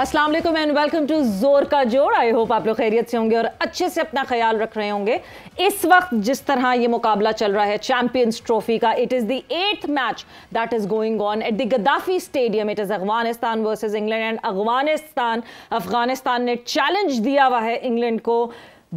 अस्सलाम वालेकुम and welcome to जोर का जोड़। आई होप आप लोग खैरियत से होंगे और अच्छे से अपना ख्याल रख रहे होंगे। इस वक्त जिस तरह ये मुकाबला चल रहा है चैंपियंस ट्रॉफी का, it is the 8th match that is going on at the Gaddafi stadium. It is Afghanistan versus England and Afghanistan ने चैलेंज दिया हुआ है इंग्लैंड को।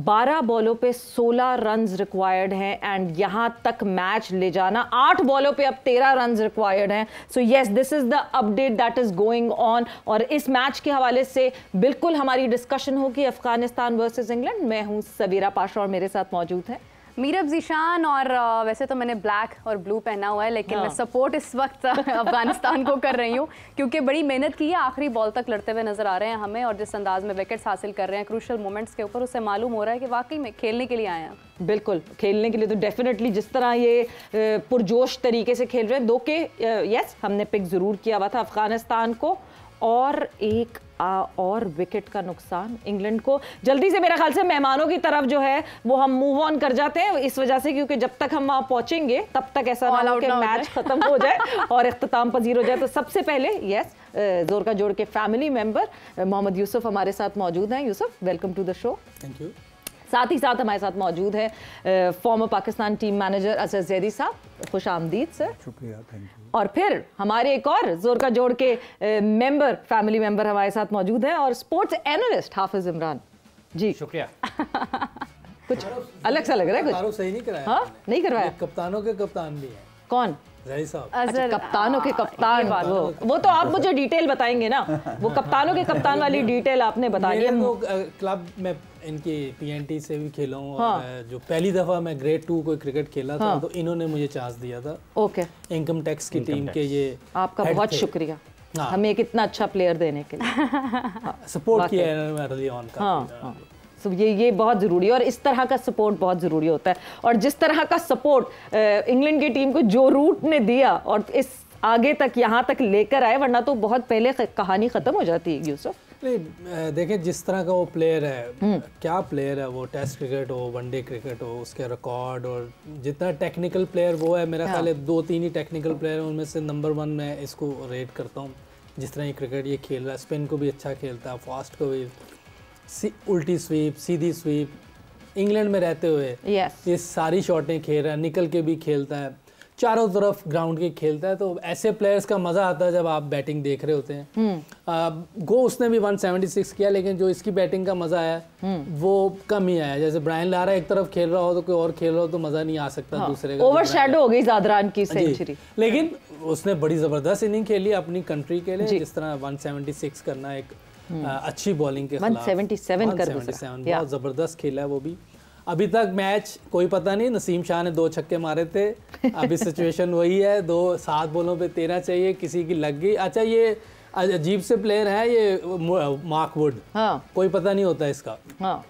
12 बॉलों पे 16 रन्स रिक्वायर्ड हैं एंड यहां तक मैच ले जाना, 8 बॉलों पे अब 13 रन्स रिक्वायर्ड हैं। So yes, this is the update that is going on. और इस मैच के हवाले से बिल्कुल हमारी डिस्कशन होगी अफगानिस्तान वर्सेस इंग्लैंड। मैं हूं सबीरा पाशा और मेरे साथ मौजूद है मीरब ज़ीशान। और वैसे तो मैंने ब्लैक और ब्लू पहना हुआ है, लेकिन मैं सपोर्ट इस वक्त अफगानिस्तान को कर रही हूँ क्योंकि बड़ी मेहनत की है, आखिरी बॉल तक लड़ते हुए नजर आ रहे हैं हमें, और जिस अंदाज में विकेट्स हासिल कर रहे हैं क्रूशल मोमेंट्स के ऊपर, उससे मालूम हो रहा है कि वाकई में खेलने के लिए आए हैं। बिल्कुल खेलने के लिए तो डेफिनेटली जिस तरह ये पुरजोश तरीके से खेल रहे हैं। दो के यस हमने पिक ज़रूर किया हुआ था अफगानिस्तान को, और एक और विकेट का नुकसान इंग्लैंड को। जल्दी से मेरे ख्याल से मेहमानों की तरफ जो है वो हम मूव ऑन कर जाते हैं, इस वजह से क्योंकि जब तक हम वहाँ पहुंचेंगे तब तक ऐसा ना हो कि मैच खत्म हो जाए और इख्तिताम पजीर हो जाए। तो सबसे पहले यस जोर का जोड़ के फैमिली मेंबर मोहम्मद यूसुफ हमारे साथ मौजूद हैं। Yusuf, welcome to the show. Thank you. साथ ही साथ हमारे साथ मौजूद है former Pakistan team manager Asad Zaidi साहब, खुश आमदीद सर। शुक्रिया, थैंक यू। और फिर हमारे एक और जोर का जोड़ के मेंबर, फैमिली मेंबर हमारे साथ मौजूद हैं और स्पोर्ट्स एनालिस्ट हाफिज इमरान जी। शुक्रिया। कुछ अलग सा लग रहा है, कुछ सही नहीं कराया। हाँ नहीं करवाया। कप्तानों के कप्तान भी हैं। कौन? जैदी साहब। अच्छा, कप्तानों के कप्तान। वो तो आप मुझे डिटेल बताएंगे ना, वो कप्तानों के कप्तान वाली डिटेल आपने बतानी है। तो क्लब में इनकी पीएनटी से भी खेला हूँ। हाँ। जो पहली दफा मैं ग्रेड 2 को क्रिकेट खेला था, तो इन्होंने मुझे चांस दिया था। ओके। इनकम टैक्स की टीम के ये आपका बहुत शुक्रिया हमें एक इतना अच्छा प्लेयर देने के लिए। सपोर्ट किया है अर्ली ऑन का। तो ये बहुत ज़रूरी है और इस तरह का सपोर्ट बहुत ज़रूरी होता है। और जिस तरह का सपोर्ट इंग्लैंड की टीम को जो रूट ने दिया और इस आगे तक यहाँ तक लेकर आए, वरना तो बहुत पहले कहानी ख़त्म हो जाती है। यूसुफ नहीं, देखें जिस तरह का वो प्लेयर है, क्या प्लेयर है वो, टेस्ट क्रिकेट हो, वनडे क्रिकेट हो, उसके रिकॉर्ड, और जितना टेक्निकल प्लेयर वो है, मेरा ख्याल है 2-3 ही टेक्निकल प्लेयर हैं, उनमें से नंबर 1 मैं इसको रेट करता हूँ। जिस तरह ये क्रिकेट ये खेल रहा है, स्पिन को भी अच्छा खेलता है, फास्ट को भी, उल्टी स्वीप, सीधी स्वीप, इंग्लैंड में रहते हुए ये सारी शॉटें खेल रहा है, निकल के भी खेलता है, चारों तरफ ग्राउंड के खेलता है। तो ऐसे प्लेयर्स का मज़ा आता है जब आप बैटिंग देख रहे होते हैं। गो उसने भी 176 किया, लेकिन जो इसकी बैटिंग का मज़ा आया वो कम ही आया। जैसे ब्रायन लारा एक तरफ खेल रहा हो तो कोई और खेल रहा हो तो मज़ा नहीं आ सकता। दूसरे का ओवरशैडो हो गई ज़ादरान की सेंचुरी, लेकिन उसने बड़ी ज़बरदस्त इनिंग खेली अपनी कंट्री के लिए। जिस तरह 176 करना एक अच्छी बॉलिंग के खिलाफ, 177 बहुत ज़बरदस्त खेला है वो भी। अभी तक मैच कोई पता नहीं, नसीम शाह ने 2 छक्के मारे थे, अभी सिचुएशन वही है, 7 बॉलों पे 13 चाहिए, किसी की लग गई। अच्छा, ये अजीब से प्लेयर है ये मार्क वुड। हाँ। कोई पता नहीं होता इसका। हाँ।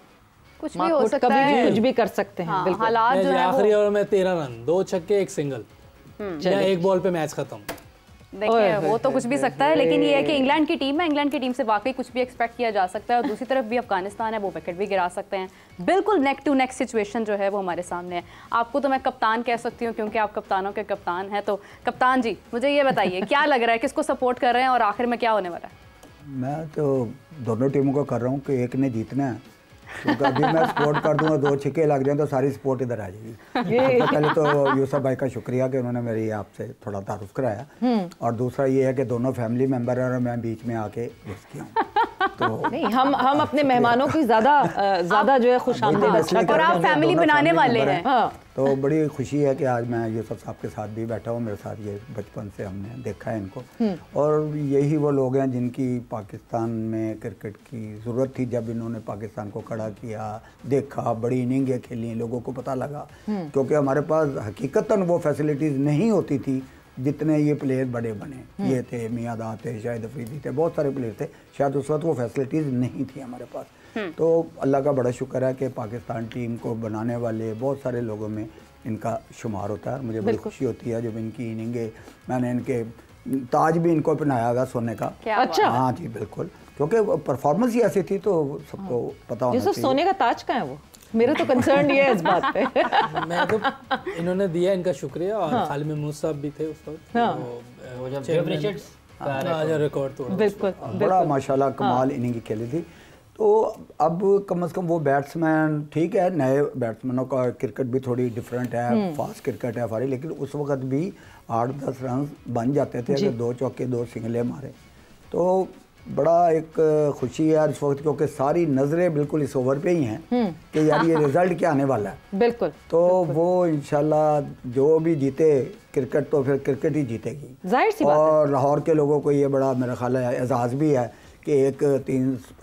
कुछ भी हो सकता है, कुछ भी कर सकते हैं। बिल्कुल। हालात जो है आखिरी ओवर में 13 रन, 2 छक्के 1 सिंगल, या 1 बॉल पे मैच खत्म। देखिए वो तो कुछ भी सकता है, लेकिन ये है कि इंग्लैंड की टीम है, इंग्लैंड की टीम से वाकई कुछ भी एक्सपेक्ट किया जा सकता है। और दूसरी तरफ भी अफगानिस्तान है, वो विकेट भी गिरा सकते हैं। बिल्कुल नेक टू नेक सिचुएशन जो है वो हमारे सामने है। आपको तो मैं कप्तान कह सकती हूँ क्योंकि आप कप्तानों के कप्तान हैं। तो कप्तान जी, मुझे ये बताइए क्या लग रहा है, किसको सपोर्ट कर रहे हैं और आखिर में क्या होने वाला है? मैं तो दोनों टीमों को कर रहा हूँ कि एक ने जीतना है, क्योंकि अभी मैं सपोर्ट कर दूंगा, 2 छक्के लग जाए तो सारी सपोर्ट इधर आ जाएगी। सबसे पहले तो यूसुफ भाई का शुक्रिया कि उन्होंने मेरी आपसे थोड़ा तारुफ कराया, और दूसरा ये है कि दोनों फैमिली मेंबर हैं और मैं बीच में आके घुस गया हूँ। तो नहीं, हम अपने मेहमानों की ज़्यादा जो है खुशामदीद, और आप फैमिली बनाने वाले हैं। तो बड़ी खुशी है कि आज मैं यूसुफ साहब के साथ भी बैठा हूँ। मेरे साथ ये बचपन से हमने देखा है इनको, और यही वो लोग हैं जिनकी पाकिस्तान में क्रिकेट की ज़रूरत थी। जब इन्होंने पाकिस्तान को खड़ा किया, देखा, बड़ी इनिंगें खेली, लोगों को पता लगा, क्योंकि हमारे पास हकीकतन वो फैसिलिटीज़ नहीं होती थी जितने ये प्लेयर बड़े बने। ये थे मियादा थे, शाहिद अफरीदी थे, बहुत सारे प्लेयर थे, शायद उस वक्त वो फैसिलिटीज़ नहीं थी हमारे पास। तो अल्लाह का बड़ा शुक्र है कि पाकिस्तान टीम को बनाने वाले बहुत सारे लोगों में इनका शुमार होता है। मुझे बड़ी खुशी होती है जब इनकी इनिंगें, मैंने इनके ताज भी इनको पहनाया हुआ सोने का। अच्छा। हाँ जी बिल्कुल, क्योंकि परफॉर्मेंस ही ऐसी थी तो सबको पता होना चाहिए। सोने का ताज कहाँ है वो? मेरा तो कंसर्न ये है इस बात पे। मैं तो इन्होंने दिया, इनका शुक्रिया। और खालिद महमूद साहब भी थे उस वक्त। वो जब जेफ रिचर्ड्स रिकॉर्ड तोड़ा। बिल्कुल, बड़ा माशाल्लाह कमाल इनिंग खेली थी। तो अब कम से कम वो बैट्समैन, ठीक है नए बैट्समैनों का क्रिकेट भी थोड़ी डिफरेंट है, फास्ट क्रिकेट है हमारी, लेकिन उस वक्त भी 8-10 रन बन जाते थे अगर 2 चौके 2 सिंगले मारे। तो बड़ा एक खुशी है इस वक्त, क्योंकि सारी नज़रें बिल्कुल इस ओवर पे ही हैं कि यार ये रिजल्ट क्या आने वाला है। बिल्कुल। तो वो इंशाल्लाह जो भी जीते क्रिकेट, तो फिर क्रिकेट ही जीतेगी, जाहिर सी बात है। और लाहौर के लोगों को ये बड़ा मेरा ख्याल है एजाज़ भी है कि एक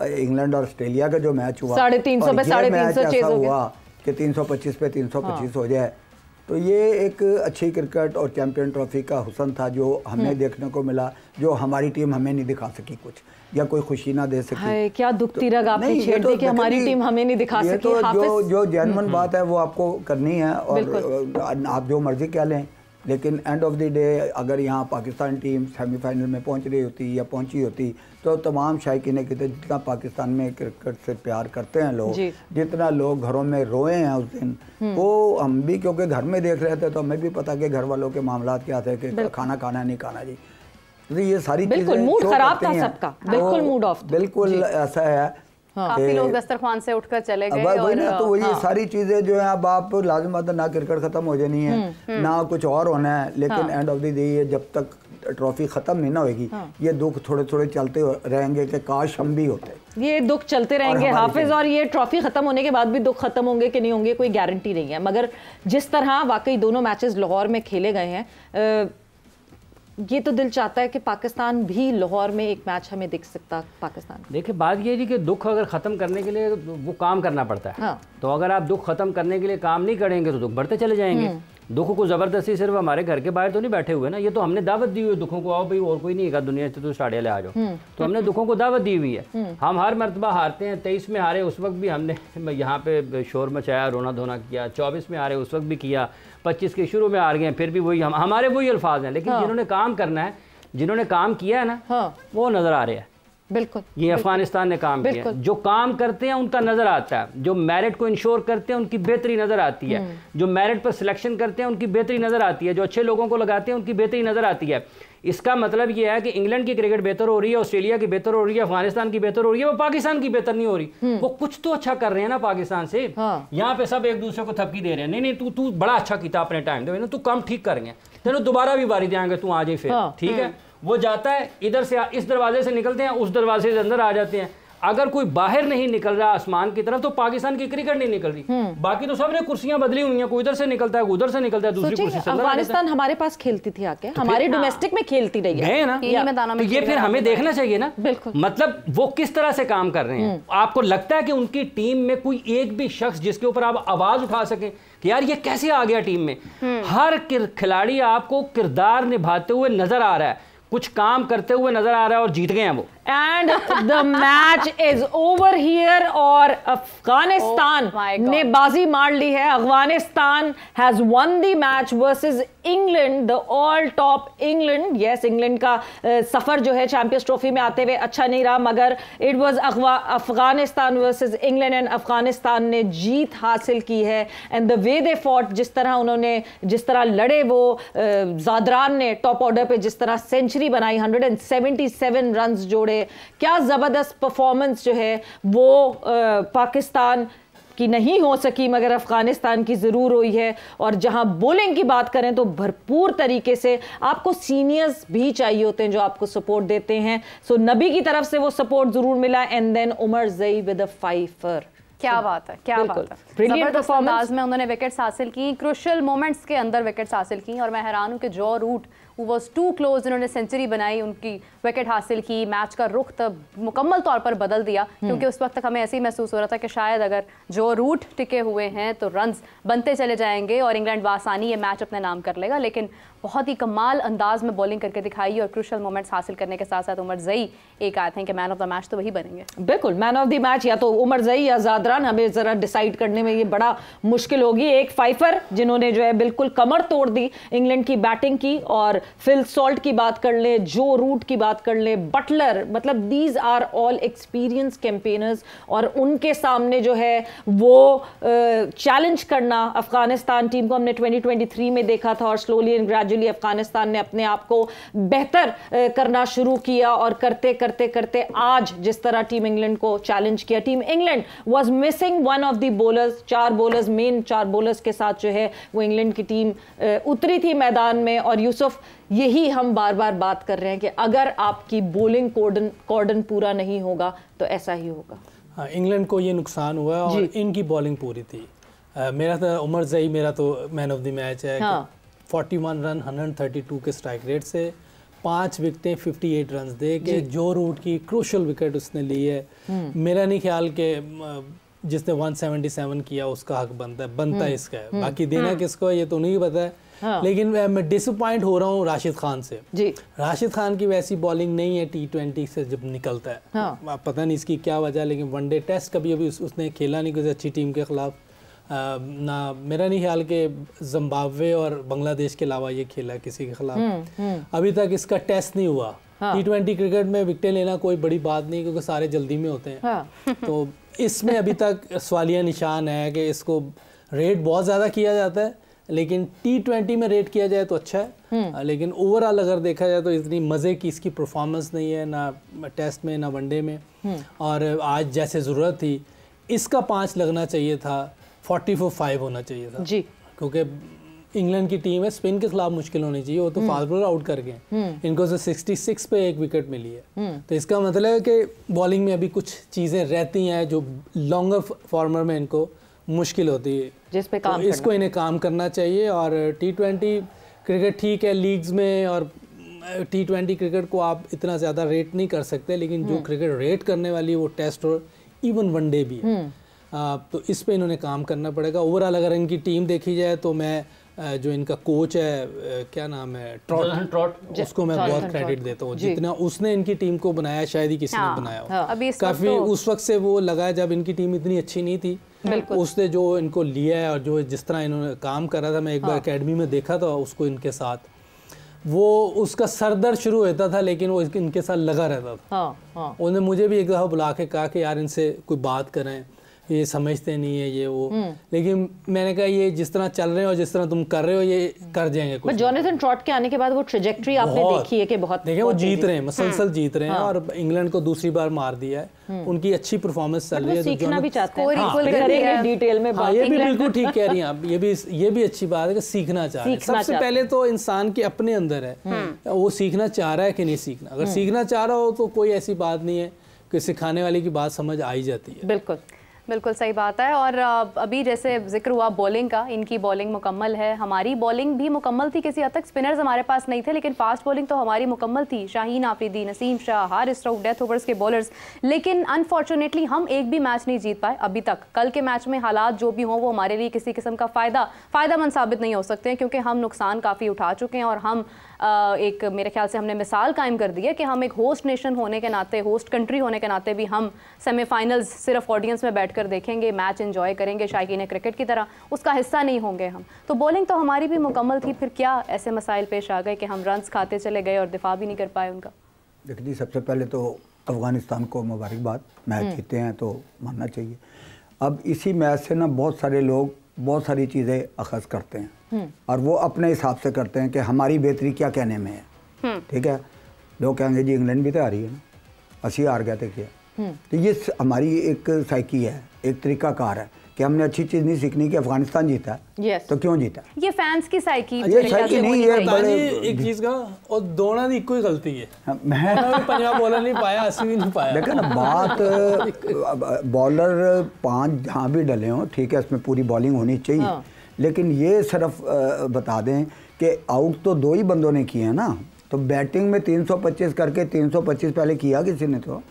इंग्लैंड और ऑस्ट्रेलिया का जो मैच हुआ 350 पे 350 चेज हो हुआ कि 325 पे 325 हो जाए, तो ये एक अच्छी क्रिकेट और चैंपियन ट्रॉफी का हुस्न था जो हमें देखने को मिला, जो हमारी टीम हमें नहीं दिखा सकी कुछ, या कोई खुशी ना दे सकी। क्या दुखती रग आपने छेड़ दी कि हमारी टीम हमें नहीं दिखा सकी। तो जो जेन्युइन बात है वो आपको करनी है, और आप जो मर्जी कह लें, लेकिन एंड ऑफ द डे अगर यहाँ पाकिस्तान टीम सेमीफाइनल में पहुँच रही होती या पहुँची होती, तो तमाम शायकीन कहते जितना पाकिस्तान में क्रिकेट से प्यार करते हैं लोग, जितना लोग घरों में रोए हैं उस दिन, वो हम भी क्योंकि घर में देख रहे थे तो हमें भी पता कि घर वालों के मामला क्या थे कि खाना खाना नहीं खाना जी, तो ये सारी बिल्कुल मूड खराब था सबका, बिल्कुल मूड ऑफ, बिल्कुल ऐसा है। काफी लोग दस्तरखान से उठकर चले गए। और तो वही सारी चीजें जो है अब आप लाजिम बात है, ना क्रिकेट खत्म हो जानी है ना कुछ और होना है, लेकिन एंड ऑफ द डे जब तक ट्रॉफी खत्म नहीं ना होगी, ये दुख थोड़े थोड़े चलते रहेंगे कि काश हम भी होते। ये दुख चलते रहेंगे हाफिज, और ये ट्रॉफी खत्म होने के बाद भी दुख खत्म होंगे कि नहीं होंगे कोई गारंटी नहीं है, मगर जिस तरह वाकई दोनों मैचेस लाहौर में खेले गए हैं, ये तो दिल चाहता है कि पाकिस्तान भी लाहौर में एक मैच हमें दिख सकता। पाकिस्तान देखिए बात ये है कि दुख अगर ख़त्म करने के लिए वो काम करना पड़ता है। हाँ। तो अगर आप दुख ख़त्म करने के लिए काम नहीं करेंगे तो दुख बढ़ते चले जाएंगे। दुख को ज़बरदस्ती सिर्फ हमारे घर के बाहर तो नहीं बैठे हुए ना, ये तो हमने दावत दी हुई है दुखों को, आओ भाई और कोई नहीं है दुनिया से तो स्टाडिया ले आ जाओ, तो हमने दुखों को दावत दी हुई है। हम हर मरतबा हारते हैं, 23 में हारे उस वक्त भी हमने यहाँ पे शोर मचाया, रोना धोना किया, 24 में हारे उस वक्त भी किया, 25 के शुरू में हार गए फिर भी वही हमारे वही अल्फाज हैं, लेकिन जिन्होंने काम करना है, जिन्होंने काम किया है ना, वो नज़र आ रहे हैं। बिल्कुल ये अफगानिस्तान ने काम किया, जो काम करते हैं उनका नजर आता है, जो मेरिट को इंश्योर करते हैं उनकी बेहतरी नजर आती है, जो मेरिट पर सिलेक्शन करते हैं उनकी बेहतरी नजर आती है, जो अच्छे लोगों को लगाते हैं उनकी बेहतरी नजर आती है। इसका मतलब ये है कि इंग्लैंड की क्रिकेट बेहतर हो रही है, ऑस्ट्रेलिया की बेहतर हो रही है, अफगानिस्तान की बेहतर हो रही है, वो पाकिस्तान की बेहतर नहीं हो रही। वो कुछ तो अच्छा कर रहे हैं ना पाकिस्तान से। यहाँ पे सब एक दूसरे को थपकी दे रहे हैं, नहीं तू बड़ा अच्छा किया अपने टाइम दे, तू काम ठीक कर रहे हैं, तेन दोबारा भी बारी देंगे, तू आ जाए फिर, ठीक है। वो जाता है इधर से, इस दरवाजे से निकलते हैं, उस दरवाजे से अंदर आ जाते हैं। अगर कोई बाहर नहीं निकल रहा आसमान की तरफ तो पाकिस्तान की क्रिकेट नहीं निकल रही। बाकी तो सबने कुर्सियां बदली हुई हैं, कोई इधर से निकलता है, उधर से निकलता है, दूसरी कुर्सी से। अफगानिस्तान हमारे पास खेलती थी आके, हमारे डोमेस्टिक में खेलती रही है ना, तो ये फिर हमें देखना चाहिए ना। बिल्कुल, मतलब वो किस तरह से काम कर रहे हैं। आपको लगता है कि उनकी टीम में कोई एक भी शख्स जिसके ऊपर आप आवाज उठा सके कि यार ये कैसे आ गया टीम में? हर खिलाड़ी आपको किरदार निभाते हुए नजर आ रहा है, कुछ काम करते हुए नजर आ रहा है, और जीत गए हैं वो। And the match is over here, और अफगानिस्तान ने बाजी मार ली है। Afghanistan has one the match versus England, the all top England. Yes, England का सफर जो है चैंपियंस ट्रॉफी में आते हुए अच्छा नहीं रहा, मगर it was Afghanistan versus England, and Afghanistan ने जीत हासिल की है। And the way they fought, जिस तरह उन्होंने जिस तरह लड़े, वो ज़ादरान ने टॉप ऑर्डर पे जिस तरह सेंचुरी बनाई, 177 रन जोड़े, क्या जबरदस्त परफॉर्मेंस जो है वो पाकिस्तान की नहीं हो सकी, मगर अफगानिस्तान की जरूर हुई है। और जहां बॉलिंग की बात करें तो भरपूर तरीके से आपको सीनियर्स भी चाहिए होते हैं जो आपको सपोर्ट देते हैं। सो नबी की तरफ से वो सपोर्ट जरूर मिला, एंड देन उमर जई विद अ फाइफर। क्या बात है, क्या बात है। जबरदस्त अंदाज में उन्होंने विकेट्स हासिल की, क्रूशियल मोमेंट्स के अंदर विकेट्स हासिल की, और मैं हैरान हूं कि Joe Root was too close, इन्होंने सेंचुरी बनाई, उनकी विकेट हासिल की, मैच का रुख तब मुकम्मल तौर पर बदल दिया, क्योंकि उस वक्त तक हमें ऐसे ही महसूस हो रहा था कि शायद अगर जॉ रूट टिके हुए हैं तो रन्स बनते चले जाएंगे और इंग्लैंड बासानी ये मैच अपने नाम कर लेगा। लेकिन बहुत ही कमाल अंदाज में बॉलिंग करके दिखाई, और क्रूशियल मोमेंट्स हासिल करने के साथ साथ उमर जई एक आए थे कि मैन ऑफ द मैच तो वही बनेंगे। बिल्कुल मैन ऑफ द मैच या तो उमर जई या ज़ाद अदरान, हमें ज़रा डिसाइड करने में ये बड़ा मुश्किल होगी। एक फाइफर जिन्होंने जो है बिल्कुल कमर तोड़ दी इंग्लैंड की बैटिंग की, और फिल सॉल्ट की बात कर ले, जो रूट की बात कर ले, बटलर, मतलब these are all experience campaigners, और उनके सामने जो है वो चैलेंज करना अफगानिस्तान टीम को हमने 2023 में देखा था, और स्लोली एंड ग्रेजुअली अफगानिस्तान ने अपने आप को बेहतर करना शुरू किया, और करते करते करते आज जिस तरह टीम इंग्लैंड को चैलेंज किया, team England was missing one of the bowlers, 4 bowlers, main 4 bowlers के साथ जो है वो इंग्लैंड की टीम उतरी थी मैदान में। और यूसुफ, यही हम बार बार बात कर रहे हैं कि अगर आपकी बॉलिंग कॉर्डन पूरा नहीं होगा तो ऐसा ही होगा। हाँ, इंग्लैंड को ये नुकसान हुआ और इनकी बॉलिंग पूरी थी। मेरा तो उमर ज़ई मेरा तो मैन ऑफ द मैच है। हाँ। 41 रन 132 के स्ट्राइक रेट से 5 विकेटें 58 रन दे के जो रूट की क्रूशल विकेट उसने ली है। मेरा नहीं ख्याल कि जिसने 177 किया उसका हक बनता है इसका है। बाकी देना किसको है ये तो नहीं पता है। हाँ। लेकिन मैं डिसअपॉइंट हो रहा हूँ राशिद खान से जी। राशिद खान की वैसी बॉलिंग नहीं है T20 से जब निकलता है। हाँ। पता नहीं इसकी क्या वजह, लेकिन वनडे टेस्ट कभी अभी उसने खेला नहीं किसी अच्छी टीम के खिलाफ। ना मेरा नहीं ख्याल कि जिम्बाब्वे और बांग्लादेश के अलावा ये खेला किसी के खिलाफ। अभी तक इसका टेस्ट नहीं हुआ। हाँ। T20 क्रिकेट में विकेटें लेना कोई बड़ी बात नहीं क्योंकि सारे जल्दी में होते हैं। हाँ। तो इसमें अभी तक सवालिया निशान है कि इसको रेट बहुत ज़्यादा किया जाता है, लेकिन T20 में रेट किया जाए तो अच्छा है। लेकिन ओवरऑल अगर देखा जाए तो इतनी मज़े की इसकी परफॉर्मेंस नहीं है, ना टेस्ट में ना वनडे में। और आज जैसे ज़रूरत थी इसका 5 लगना चाहिए था, 40 for 5 होना चाहिए था जी, क्योंकि इंग्लैंड की टीम है, स्पिन के खिलाफ मुश्किल होनी चाहिए। वो तो फास्ट बॉलर आउट कर गए, इनको तो 66 पे 1 विकेट मिली है। तो इसका मतलब है कि बॉलिंग में अभी कुछ चीज़ें रहती हैं जो लॉन्गर फॉर्मर में इनको मुश्किल होती है, जिस पे काम तो इसको इन्हें काम करना चाहिए। और T20 क्रिकेट ठीक है लीग्स में, और T20 क्रिकेट को आप इतना ज़्यादा रेट नहीं कर सकते, लेकिन जो क्रिकेट रेट करने वाली है वो टेस्ट और इवन वनडे भी है। तो इस पे इन्होंने काम करना पड़ेगा। ओवरऑल अगर इनकी टीम देखी जाए तो मैं जो इनका कोच है क्या नाम है ट्रॉट, उसको मैं बहुत क्रेडिट देता हूँ। जितना उसने इनकी टीम को बनाया शायद ही किसी ने बनाया हो। काफ़ी उस वक्त से वो लगा जब इनकी टीम इतनी अच्छी नहीं थी, उसने जो इनको लिया है और जो जिस तरह इन्होंने काम करा था, मैं एक बार एकेडमी में देखा था उसको इनके साथ, वो उसका सरदर्द शुरू होता था लेकिन वो इनके साथ लगा रहता था। उन्होंने मुझे भी एक दफ़ा बुला के कहा कि यार इनसे कोई बात करें, ये समझते नहीं है ये वो। लेकिन मैंने कहा ये जिस तरह चल रहे हो और जिस तरह तुम कर रहे हो ये कर जाएंगे कुछ। जोनाथन ट्रॉट के आने के बाद वो ट्रेजेक्टरी आपने देखी है कि बहुत देखिए वो जीत रहे हैं, मसलसल जीत रहे हैं। और इंग्लैंड को दूसरी बार मार दिया है, उनकी अच्छी परफॉर्मेंस चल रही है। सीखना भी चाहते हैं डिटेल में बात। ये भी बिल्कुल ठीक कह रही हैं आप, ये भी अच्छी बात है कि सीखना चाह रहे हैं। सबसे पहले तो इंसान के अपने अंदर है, वो सीखना चाह रहा है कि नहीं सीखना। अगर सीखना चाह रहा हो तो कोई ऐसी बात नहीं है कि सिखाने वाले की बात समझ आ ही जाती है। बिल्कुल बिल्कुल सही बात है। और अभी जैसे जिक्र हुआ बॉलिंग का, इनकी बॉलिंग मुकम्मल है, हमारी बॉलिंग भी मुकम्मल थी किसी हद तक। स्पिनर्स हमारे पास नहीं थे लेकिन फास्ट बॉलिंग तो हमारी मुकम्मल थी। शाहीन आफरीदी, नसीम शाह, हारिस रऊफ, डेथ ओवर्स के बॉलर्स। लेकिन अनफॉर्चुनेटली हम एक भी मैच नहीं जीत पाए अभी तक। कल के मैच में हालात जो भी हों वो हमारे लिए किसी किस्म का फ़ायदामंद साबित नहीं हो सकते हैं, क्योंकि हम नुकसान काफ़ी उठा चुके हैं। और हम एक मेरे ख्याल से हमने मिसाल कायम कर दी है कि हम एक होस्ट नेशन होने के नाते, होस्ट कंट्री होने के नाते भी हम सेमीफाइनल्स सिर्फ ऑडियंस में बैठकर देखेंगे, मैच एंजॉय करेंगे शायकीन क्रिकेट की तरह, उसका हिस्सा नहीं होंगे हम। तो बॉलिंग तो हमारी भी मुकम्मल थी, फिर क्या ऐसे मसाइल पेश आ गए कि हम रन्स खाते चले गए और दिफा भी नहीं कर पाए उनका। देखिए सबसे पहले तो अफ़गानिस्तान को मुबारकबाद, मैच जीते हैं तो मानना चाहिए। अब इसी मैच से ना बहुत सारे लोग बहुत सारी चीज़ें अखज़ करते हैं और वो अपने हिसाब से करते हैं कि हमारी बेहतरी क्या कहने में है। ठीक है, लोग कहेंगे जी इंग्लैंड भी तो हारी है ना, असी हार गया थे क्या। तो ये हमारी एक साइकी है, एक तरीकाकार है कि हमने अच्छी चीज़ नहीं सीखनी कि अफगानिस्तान जीता है तो क्यों जीता। ये फैंस की साइकी नहीं है एक चीज़ का, और दोनों की कोई गलती है। मैं पंजाब बॉलर नहीं पाया, अस्सी भी नहीं पाया। देखा ना बात, बॉलर 5 जहाँ भी डले हों ठीक है, इसमें पूरी बॉलिंग होनी चाहिए। लेकिन ये सिर्फ बता दें कि आउट तो 2 ही बंदों ने किए हैं ना, तो बैटिंग में 325 करके 325 पहले किया किसी ने, तो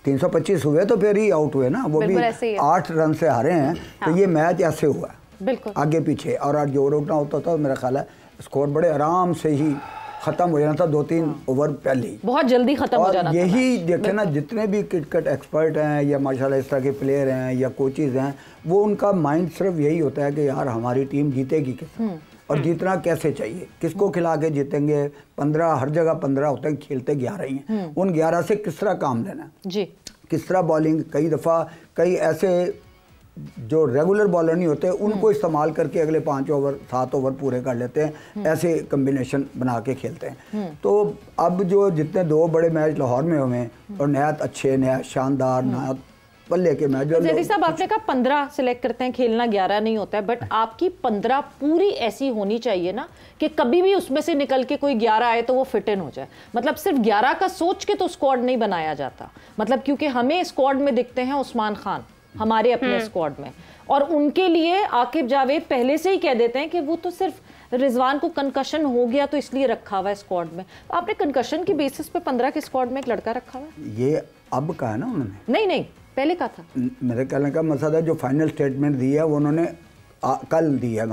325 हुए तो फिर ही आउट हुए ना, वो भी 8 रन से हारे हैं। तो ये मैच ऐसे हुआ है आगे पीछे, और आज जोर उठना होता था मेरा ख्याल है स्कोर बड़े आराम से ही ख़त्म हो जाना था 2-3 ओवर पहले ही, बहुत जल्दी ख़त्म हो जाना था। यही देखे ना, जितने भी क्रिकेट एक्सपर्ट हैं या माशाल्लाह इस तरह के प्लेयर हैं या कोचेज़ हैं, वो उनका माइंड सिर्फ यही होता है कि यार हमारी टीम जीतेगी किस और जीतना कैसे चाहिए, किसको खिला के जीतेंगे। 15 हर जगह 15 होते हैं, खेलते 11 ही हैं, उन 11 से किस तरह काम लेना जी, किस तरह बॉलिंग। कई दफ़ा कई ऐसे जो रेगुलर बॉलर नहीं होते उनको इस्तेमाल करके अगले 5 ओवर 7 ओवर पूरे कर लेते हैं, ऐसे कम्बिनेशन बना के खेलते हैं। तो अब जो जितने 2 बड़े मैच लाहौर में हुए और नहायत अच्छे, नहायत शानदार, नहायत पल्ले के मैच। जैदी साहब आपने कहा 15 सिलेक्ट करते हैं, खेलना 11 नहीं होता है, बट आपकी 15 पूरी ऐसी होनी चाहिए ना कि कभी भी उसमें से निकल के कोई 11 आए तो वो फिट इन हो जाए। मतलब सिर्फ 11 का सोच के तो स्क्वाड नहीं बनाया जाता, मतलब क्योंकि हमें स्क्वाड में दिखते हैं उस्मान खान हमारे अपने स्क्वाड में, और उनके लिए आकिब जावेद पहले से ही कह देते हैं कि वो तो सिर्फ रिजवान को कंकशन हो गया तो इसलिए रखा हुआ है स्क्वाड में। आपने कंकशन की बेसिस पे 15 के स्क्वाड में एक लड़का रखा हुआ है। ये अब का है ना उन्होंने? नहीं, पहले का था। मेरे कहने का मकसद है जो फाइनल स्टेटमेंट दी है वो उन्होंने कल दी है।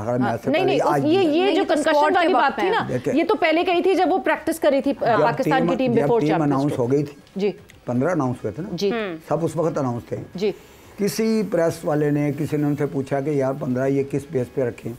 ये जो कंकशन वाली बात थी ना, ये तो पहले कही थी जब वो प्रैक्टिस करी थी पाकिस्तान की टीम बिफोर टीम अनाउंस हो गई थी जी, 15 अनाउंस हुए थे ना जी, सब उस वक्त अनाउंस थे जी। किसी प्रेस वाले ने, किसी ने उनसे पूछा कि यार 15 ये किस बेस पे रखें,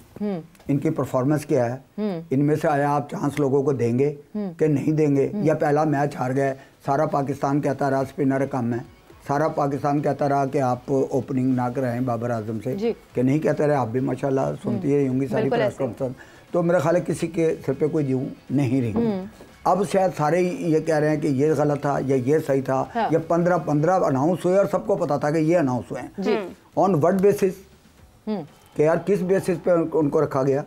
इनकी परफॉर्मेंस क्या है, इनमें से आया आप चांस लोगों को देंगे कि नहीं देंगे, या पहला मैच हार गए, सारा पाकिस्तान कहता रहा स्पिनर कम है, सारा पाकिस्तान कहता रहा कि आप ओपनिंग ना कराएं बाबर आजम से, कि नहीं कहते रहे। आप भी माशाल्लाह सुनती रही होंगी सारी प्रेस कॉन्फ्रेंस, तो मेरा ख्याल है किसी के सिर पे कोई जूं नहीं रही। अब शायद सारे ये कह रहे हैं कि ये गलत था या ये सही था। हाँ। या 15 अनाउंस हुए और सबको पता था कि ये अनाउंस हुए हैं। ऑन व्हाट बेसिस, कि यार किस बेसिस पे उनको रखा गया?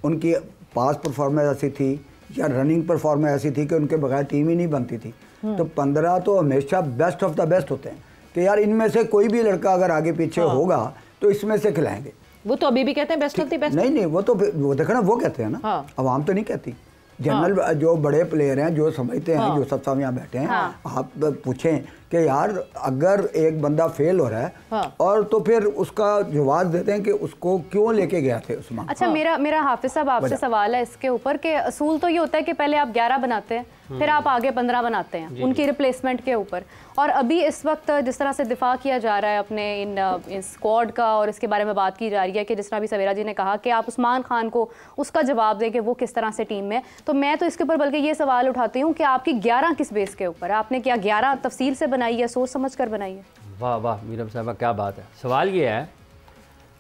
उनकी पास परफॉर्मेंस ऐसी थी या रनिंग परफॉर्मेंस ऐसी थी कि उनके बगैर टीम ही नहीं बनती थी। तो 15 तो हमेशा बेस्ट ऑफ द बेस्ट होते हैं कि यार इनमें से कोई भी लड़का अगर आगे पीछे होगा तो इसमें से खिलाएंगे। वो तो अभी भी कहते हैं बेस्ट ऑफ द बेस्ट। नहीं, वो तो वो देखो ना, वो कहते हैं ना। हाँ। अवाम तो नहीं कहती। जनरल जो बड़े प्लेयर हैं, जो समझते हैं, जो सब यहाँ बैठे हैं, आप पूछें कि यार अगर एक बंदा फेल हो रहा है और तो फिर उसका जवाब देते हैं कि उसको क्यों लेके गया थे उस्मान। अच्छा, मेरा हाफिज साहब आपसे सवाल है इसके ऊपर कि असूल तो ये होता है कि पहले आप 11 बनाते हैं, फिर आप आगे 15 बनाते हैं उनकी रिप्लेसमेंट के ऊपर। और अभी इस वक्त जिस तरह से दिफा किया जा रहा है अपने इन स्क्वाड का, और इसके बारे में बात की जा रही है कि जिस तरह भी सवेरा जी ने कहा कि आप उस्मान खान को उसका जवाब दें कि वो किस तरह से टीम में, तो मैं तो इसके ऊपर बल्कि ये सवाल उठाती हूँ कि आपकी 11 किस बेस के ऊपर है? आपने क्या 11 तफसील से बनाई है, सोच समझ कर बनाई है? वाह वाह मीरब साहबा, क्या बात है। सवाल ये है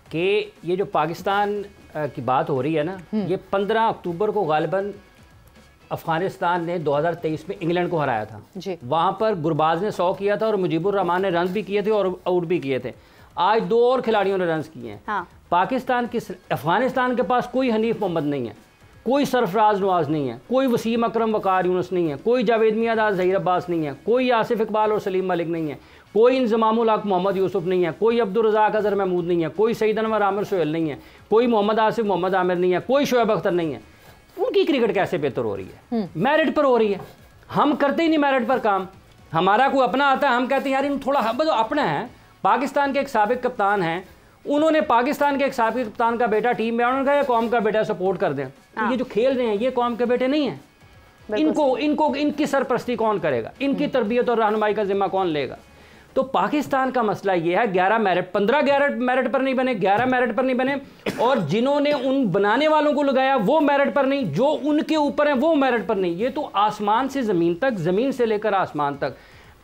कि ये जो पाकिस्तान की बात हो रही है ना, ये 15 अक्टूबर को गालिबन अफगानिस्तान ने 2023 में इंग्लैंड को हराया था। वहाँ पर गुरबाज ने 100 किया था और मुजीबुर रहमान ने रन भी किए थे और आउट भी किए थे। आज 2 और खिलाड़ियों ने रन किए हैं। हाँ। अफगानिस्तान के पास कोई हनीफ मोहम्मद नहीं है, कोई सरफराज नवाज नहीं है, कोई वसीम अकरम वकार यूनुस नहीं है, कोई जावेद मियादाद ज़हीर अब्बास नहीं है, कोई आसिफ इकबाल और सलीम मलिक नहीं है, कोई इंजमामुल हक मोहम्मद यूसुफ नहीं है, कोई अब्दुल रज़ाक अज़हर महमूद नहीं है, कोई सईद अनवर आमिर सोहेल नहीं है, कोई मोहम्मद आसिफ मोहम्मद आमिर नहीं है, कोई शोएब अख्तर नहीं है। उनकी क्रिकेट कैसे बेहतर हो रही है? मेरिट पर हो रही है। हम करते ही नहीं मेरिट पर काम। हमारा कोई अपना आता है, हम कहते हैं यार इन थोड़ा जो अपना है। पाकिस्तान के एक साबिक कप्तान हैं, उन्होंने पाकिस्तान के एक साबिक कप्तान का बेटा टीम में, उन्होंने कहा ये कौम का बेटा, सपोर्ट कर दें। तो ये जो खेल रहे हैं ये कौम के बेटे नहीं हैं। इनको इनकी सरपरस्ती कौन करेगा? इनकी तरबियत और रहनुमाई का जिम्मा कौन लेगा? तो पाकिस्तान का मसला ये है 11 मेरिट, 15 मेरिट पर नहीं बने, 11 मेरिट पर नहीं बने, और जिन्होंने उन बनाने वालों को लगाया वो मेरिट पर नहीं, जो उनके ऊपर है वो मेरिट पर नहीं। ये तो आसमान से ज़मीन तक, ज़मीन से लेकर आसमान तक।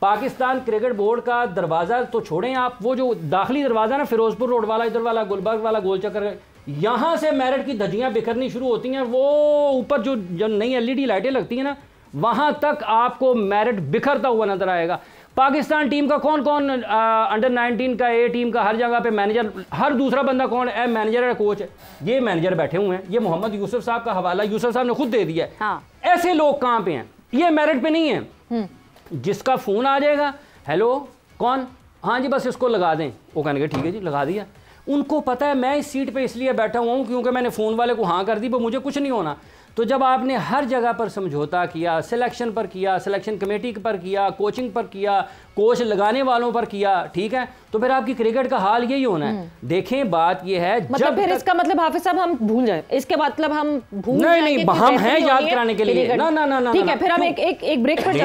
पाकिस्तान क्रिकेट बोर्ड का दरवाज़ा तो छोड़ें आप, वो जो दाखिली दरवाज़ा ना फिरोजपुर रोड वाला, इधर वाला गुलबर्ग वाला गोल चक्कर, यहाँ से मेरिट की धज्जियाँ बिखरनी शुरू होती हैं। वो ऊपर जो नई LED लाइटें लगती हैं ना, वहाँ तक आपको मेरिट बिखरता हुआ नजर आएगा। पाकिस्तान टीम का कौन कौन अंडर 19 का, ए टीम का, हर जगह पे मैनेजर, हर दूसरा बंदा कौन है? मैनेजर है, कोच है। ये मैनेजर बैठे हुए हैं। ये मोहम्मद यूसुफ साहब का हवाला यूसुफ साहब ने खुद दे दिया है। हाँ। ऐसे लोग कहाँ पे हैं? ये मेरिट पे नहीं है। जिसका फ़ोन आ जाएगा, हेलो कौन, हाँ जी बस इसको लगा दें, वो कहेंगे ठीक है जी लगा दिया। उनको पता है मैं इस सीट पे इसलिए बैठा हुआ हूँ क्योंकि मैंने फ़ोन वाले को हाँ कर दी, पर मुझे कुछ नहीं होना। तो जब आपने हर जगह पर समझौता किया, सिलेक्शन पर किया, सिलेक्शन कमेटी पर किया, कोचिंग पर किया, कोच लगाने वालों पर किया, ठीक है, तो फिर आपकी क्रिकेट का हाल यही होना है। देखें बात यह है, मतलब फिर इसका मतलब हाफिज साहब हम भूल जाए, इसके मतलब हम भूल नहीं, हम हैं याद कराने के लिए। ना ना ना, ठीक है, फिर हम एक ब्रेक पर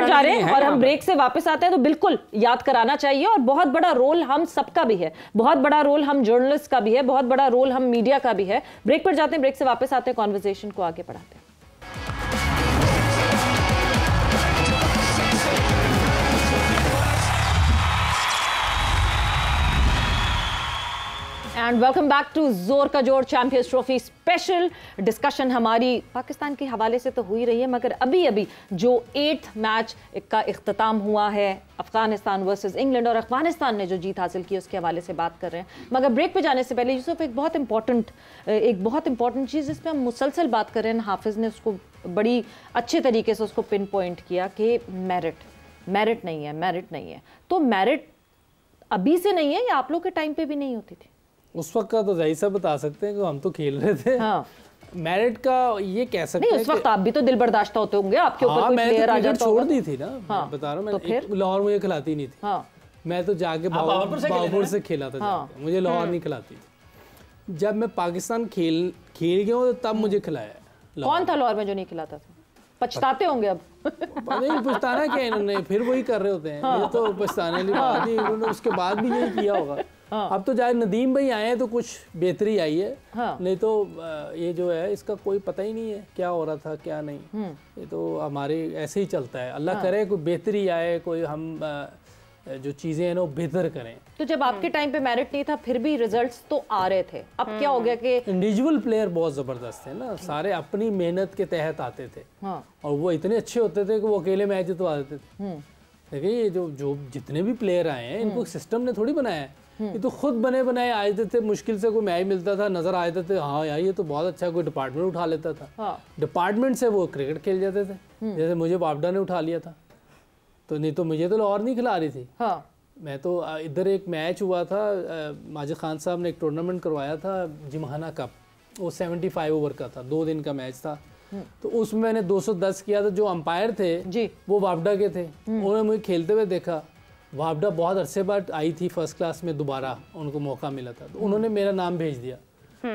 जा रहे हैं और हम ब्रेक से वापस आते हैं, तो बिल्कुल याद कराना चाहिए। और बहुत बड़ा रोल हम सबका भी है, बहुत बड़ा रोल हम जर्नलिस्ट का भी है, बहुत बड़ा रोल हम मीडिया का भी है। ब्रेक पर जाते हैं, ब्रेक से वापस आते हैं, कॉन्वर्सेशन को आगे बढ़ाते हैं। एंड वेलकम बैक टू जोर का जोर चैंपियंस ट्रॉफी स्पेशल डिस्कशन। हमारी पाकिस्तान के हवाले से तो हुई रही है, मगर अभी अभी जो 8th मैच का इख्तिताम हुआ है अफगानिस्तान वर्सेस इंग्लैंड, और अफगानिस्तान ने जो जीत हासिल की उसके हवाले से बात कर रहे हैं। मगर ब्रेक पे जाने से पहले यूसुफ, एक बहुत इंपॉर्टेंट चीज़ जिसमें हम मुसलसल बात कर रहे हैं, हाफिज़ ने उसको बड़ी अच्छे तरीके से उसको पिन पॉइंट किया कि मेरिट नहीं है। तो मेरिट अभी से नहीं है या आप लोग के टाइम पे भी नहीं होती थी? उस वक्त का तो जाहिर सा बता सकते हैं कि हम तो खेल रहे थे। हाँ। मेरिट का ये कह सकते हैं, नहीं, उस वक्त आप भी तो दिल बर्दाश्त होते होंगे, आपके ऊपर कोई प्लेयर आ जाता होगा। छोड़ दी थी ना। हाँ, मैं बता रहा हूँ, मैं लाहौर मुझे खिलाती नहीं थी। हाँ, मैं तो जाके बाबुर से खेला था। हाँ, मुझे लाहौर नहीं खिलाती थी। जब मैं पाकिस्तान खेल गया हूँ तब मुझे खिलाया। कौन था लाहौर में जो नहीं खिलाता था? पछताते होंगे अब। नहीं, पछताना क्या इन्होंने, फिर वही कर रहे होते हैं। ये तो पछताने वाली बात नहीं, इन्होंने उसके बाद भी यही किया होगा। अब तो जाए नदीम भाई आए हैं तो कुछ बेहतरी आई है। नहीं तो ये जो है इसका कोई पता ही नहीं है क्या हो रहा था क्या नहीं। ये तो हमारे ऐसे ही चलता है। अल्लाह करे कोई बेहतरी आए, कोई हम जो चीज़ें हैं ना वो बेहतर करें। तो जब आपके टाइम पे मेरिट नहीं था फिर भी रिजल्ट्स तो आ रहे थे, अब क्या हो गया कि इंडिविजुअल प्लेयर बहुत ज़बरदस्त है ना, सारे अपनी मेहनत के तहत आते थे। और वो इतने अच्छे होते थे कि वो अकेले मैच जितवा देते थे। देखिए ये जो जितने भी प्लेयर आए हैं इनको सिस्टम ने थोड़ी बनाया है, ये तो खुद बने बनाए आए थे। मुश्किल से कोई मैच मिलता था, नजर आए थे, हाँ यार ये तो बहुत अच्छा, कोई डिपार्टमेंट उठा लेता था। डिपार्टमेंट से वो क्रिकेट खेल जाते थे। जैसे मुझे वापडा ने उठा लिया था, तो नहीं तो मुझे तो लाहौर नहीं खिला रही थी। मैं तो इधर एक मैच हुआ था, माजिद खान साहब ने एक टूर्नामेंट करवाया था जिमखाना कप, वो 75 ओवर का था, 2 दिन का मैच था। तो उसमें मैंने 210 किया था। जो अंपायर थे जी वो वापडा के थे। उन्होंने मुझे खेलते हुए देखा। वापडा बहुत अरसे बाद आई थी फर्स्ट क्लास में, दोबारा उनको मौका मिला था, तो उन्होंने मेरा नाम भेज दिया।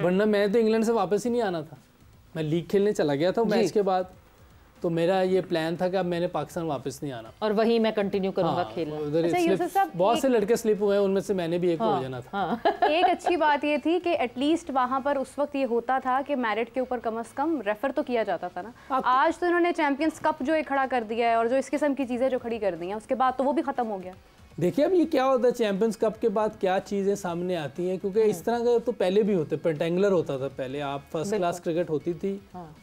वरना मैं तो इंग्लैंड से वापस ही नहीं आना था, मैं लीग खेलने चला गया था मैच के बाद। तो मेरा ये प्लान था कि अब मैंने पाकिस्तान वापस नहीं आना और वहीं मैं कंटिन्यू करूंगा खेलना। बहुत से लड़के स्लिप हुए, उनमें से मैंने भी एक हो जाना था। एक अच्छी बात ये थी कि एटलीस्ट वहां पर उस वक्त ये होता था कि मेरिट के ऊपर कम से कम रेफर तो किया जाता था ना। आज तो इन्होंने चैंपियंस कप जो खड़ा कर दिया है और जो इस किस्म की चीजें जो खड़ी कर दी हैं, उसके बाद तो वो भी खत्म हो गया। देखिए अब ये क्या होता है, चैंपियंस कप के बाद क्या चीज़ें सामने आती हैं, क्योंकि इस तरह का तो पहले भी होते, पेंटेंगुलर होता था पहले। आप फर्स्ट क्लास क्रिकेट होती थी,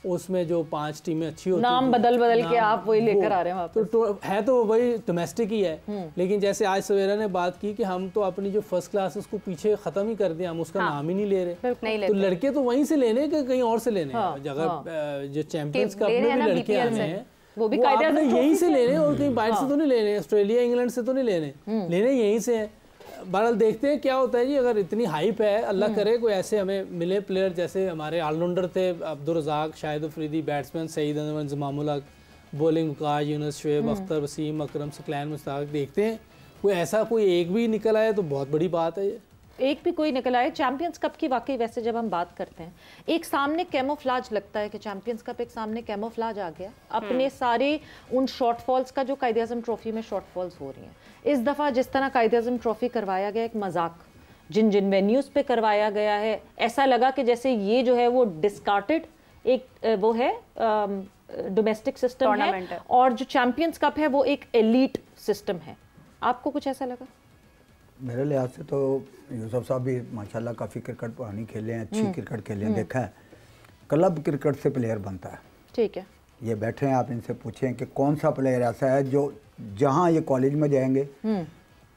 उसमें जो 5 टीमें अच्छी होती, नाम बदल के आप वही लेकर आ रहे हैं। तो है तो वही डोमेस्टिक ही है, लेकिन जैसे आज सवेरा ने बात की कि हम तो अपनी जो फर्स्ट क्लास उसको पीछे खत्म ही कर दिया, हम उसका नाम ही नहीं ले रहे। तो लड़के तो वहीं से लेने कि कहीं और से लेने, अगर जो चैंपियंस कप में भी लड़के आने हैं वो भी आपने यहीं से लेने और कहीं बाहर से तो नहीं लेने, ऑस्ट्रेलिया इंग्लैंड से तो नहीं लेने यहीं से है। बहरहाल देखते हैं क्या होता है जी। अगर इतनी हाइप है, अल्लाह करे कोई ऐसे हमें मिले प्लेयर, जैसे हमारे ऑलराउंडर थे अब्दुल रज़ाक, शाहिद अफरीदी, बैट्समैन सईद अनवर, जमामुल हक, बॉलिंग वकास, यूनुस, शुएब अख्तर, वसीम अकरम, सकलैन मुश्ताक। देखते हैं कोई ऐसा कोई एक भी निकल आए तो बहुत बड़ी बात है। एक भी कोई निकल आए। चैंपियंस कप की वाकई वैसे जब हम बात करते हैं, एक सामने कैमोफ्लाज लगता है कि चैंपियंस कप एक सामने कैमोफ्लाज आ गया अपने सारे उन शॉर्टफॉल्स का जो कायदे-ए-आज़म ट्रॉफी में शॉर्टफॉल्स हो रही हैं। इस दफ़ा जिस तरह कायदे-ए-आज़म ट्रॉफी करवाया गया, एक मजाक जिन वेन्यूज़ पे करवाया गया है, ऐसा लगा कि जैसे ये जो है वो डिस्कार्टेड एक वो है डोमेस्टिक सिस्टम है, और जो चैंपियंस कप है वो एक एलीट सिस्टम है। आपको कुछ ऐसा लगा? मेरे लिहाज से तो यूसुफ साहब भी माशाल्लाह काफ़ी क्रिकेट पुरानी खेले हैं, अच्छी क्रिकेट खेले हैं। देखा है क्लब क्रिकेट से प्लेयर बनता है, ठीक है। ये बैठे हैं, आप इनसे पूछें कि कौन सा प्लेयर ऐसा है जो जहाँ ये कॉलेज में जाएंगे,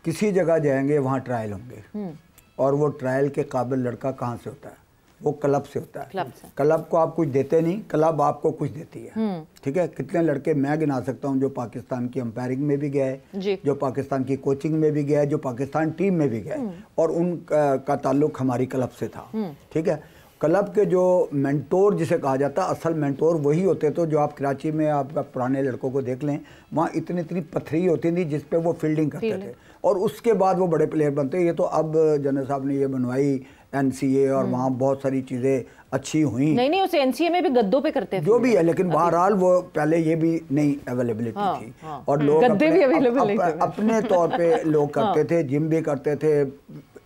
किसी जगह जाएंगे, वहाँ ट्रायल होंगे, और वो ट्रायल के काबिल लड़का कहाँ से होता है? वो क्लब से होता है। क्लब को आप कुछ देते नहीं, क्लब आपको कुछ देती है, ठीक है। कितने लड़के मैं गिना सकता हूँ जो पाकिस्तान की अंपायरिंग में भी गए, जो पाकिस्तान की कोचिंग में भी गए, जो पाकिस्तान टीम में भी गए, और उनका ताल्लुक हमारी क्लब से था, ठीक है। क्लब के जो मेंटोर जिसे कहा जाता है, असल मेंटोर वही होते थे। जो आप कराची में आपका पुराने लड़कों को देख लें, वहाँ इतनी इतनी पथरी होती थी जिस पे वो फील्डिंग करते थे, और उसके बाद वो बड़े प्लेयर बनते। ये तो अब जनरल साहब ने ये बनवाई NCA, और वहाँ बहुत सारी चीज़ें अच्छी हुई। नहीं उस NCA में भी गद्दों पे करते थे जो भी है, लेकिन बहरहाल वो पहले ये भी नहीं अवेलेबिलिटी थी, और लोग अपने तौर पे लोग करते थे, जिम भी करते थे,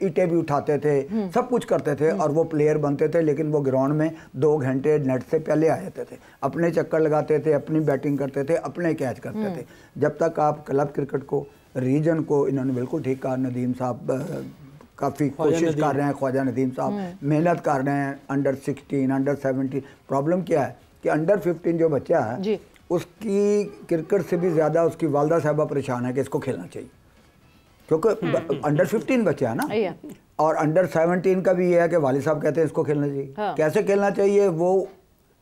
ईंटें भी उठाते थे, सब कुछ करते थे, और वो प्लेयर बनते थे। लेकिन वो ग्राउंड में 2 घंटे नेट से पहले आ जाते थे, अपने चक्कर लगाते थे, अपनी बैटिंग करते थे, अपने कैच करते थे। जब तक आप क्लब क्रिकेट को, रीजन को, इन्होंने बिल्कुल ठीक कहा, नदीम साहब काफ़ी कोशिश कर रहे हैं, ख्वाजा नदीम साहब मेहनत कर रहे हैं। अंडर 16, अंडर 17, प्रॉब्लम क्या है कि अंडर 15 जो बच्चा है उसकी क्रिकेट से भी ज़्यादा उसकी वालदा साहबा परेशान है कि इसको खेलना चाहिए, क्योंकि अंडर 15 बच्चा है ना, और अंडर 17 का भी ये है कि वालिद साहब कहते हैं इसको खेलना चाहिए। कैसे खेलना चाहिए वो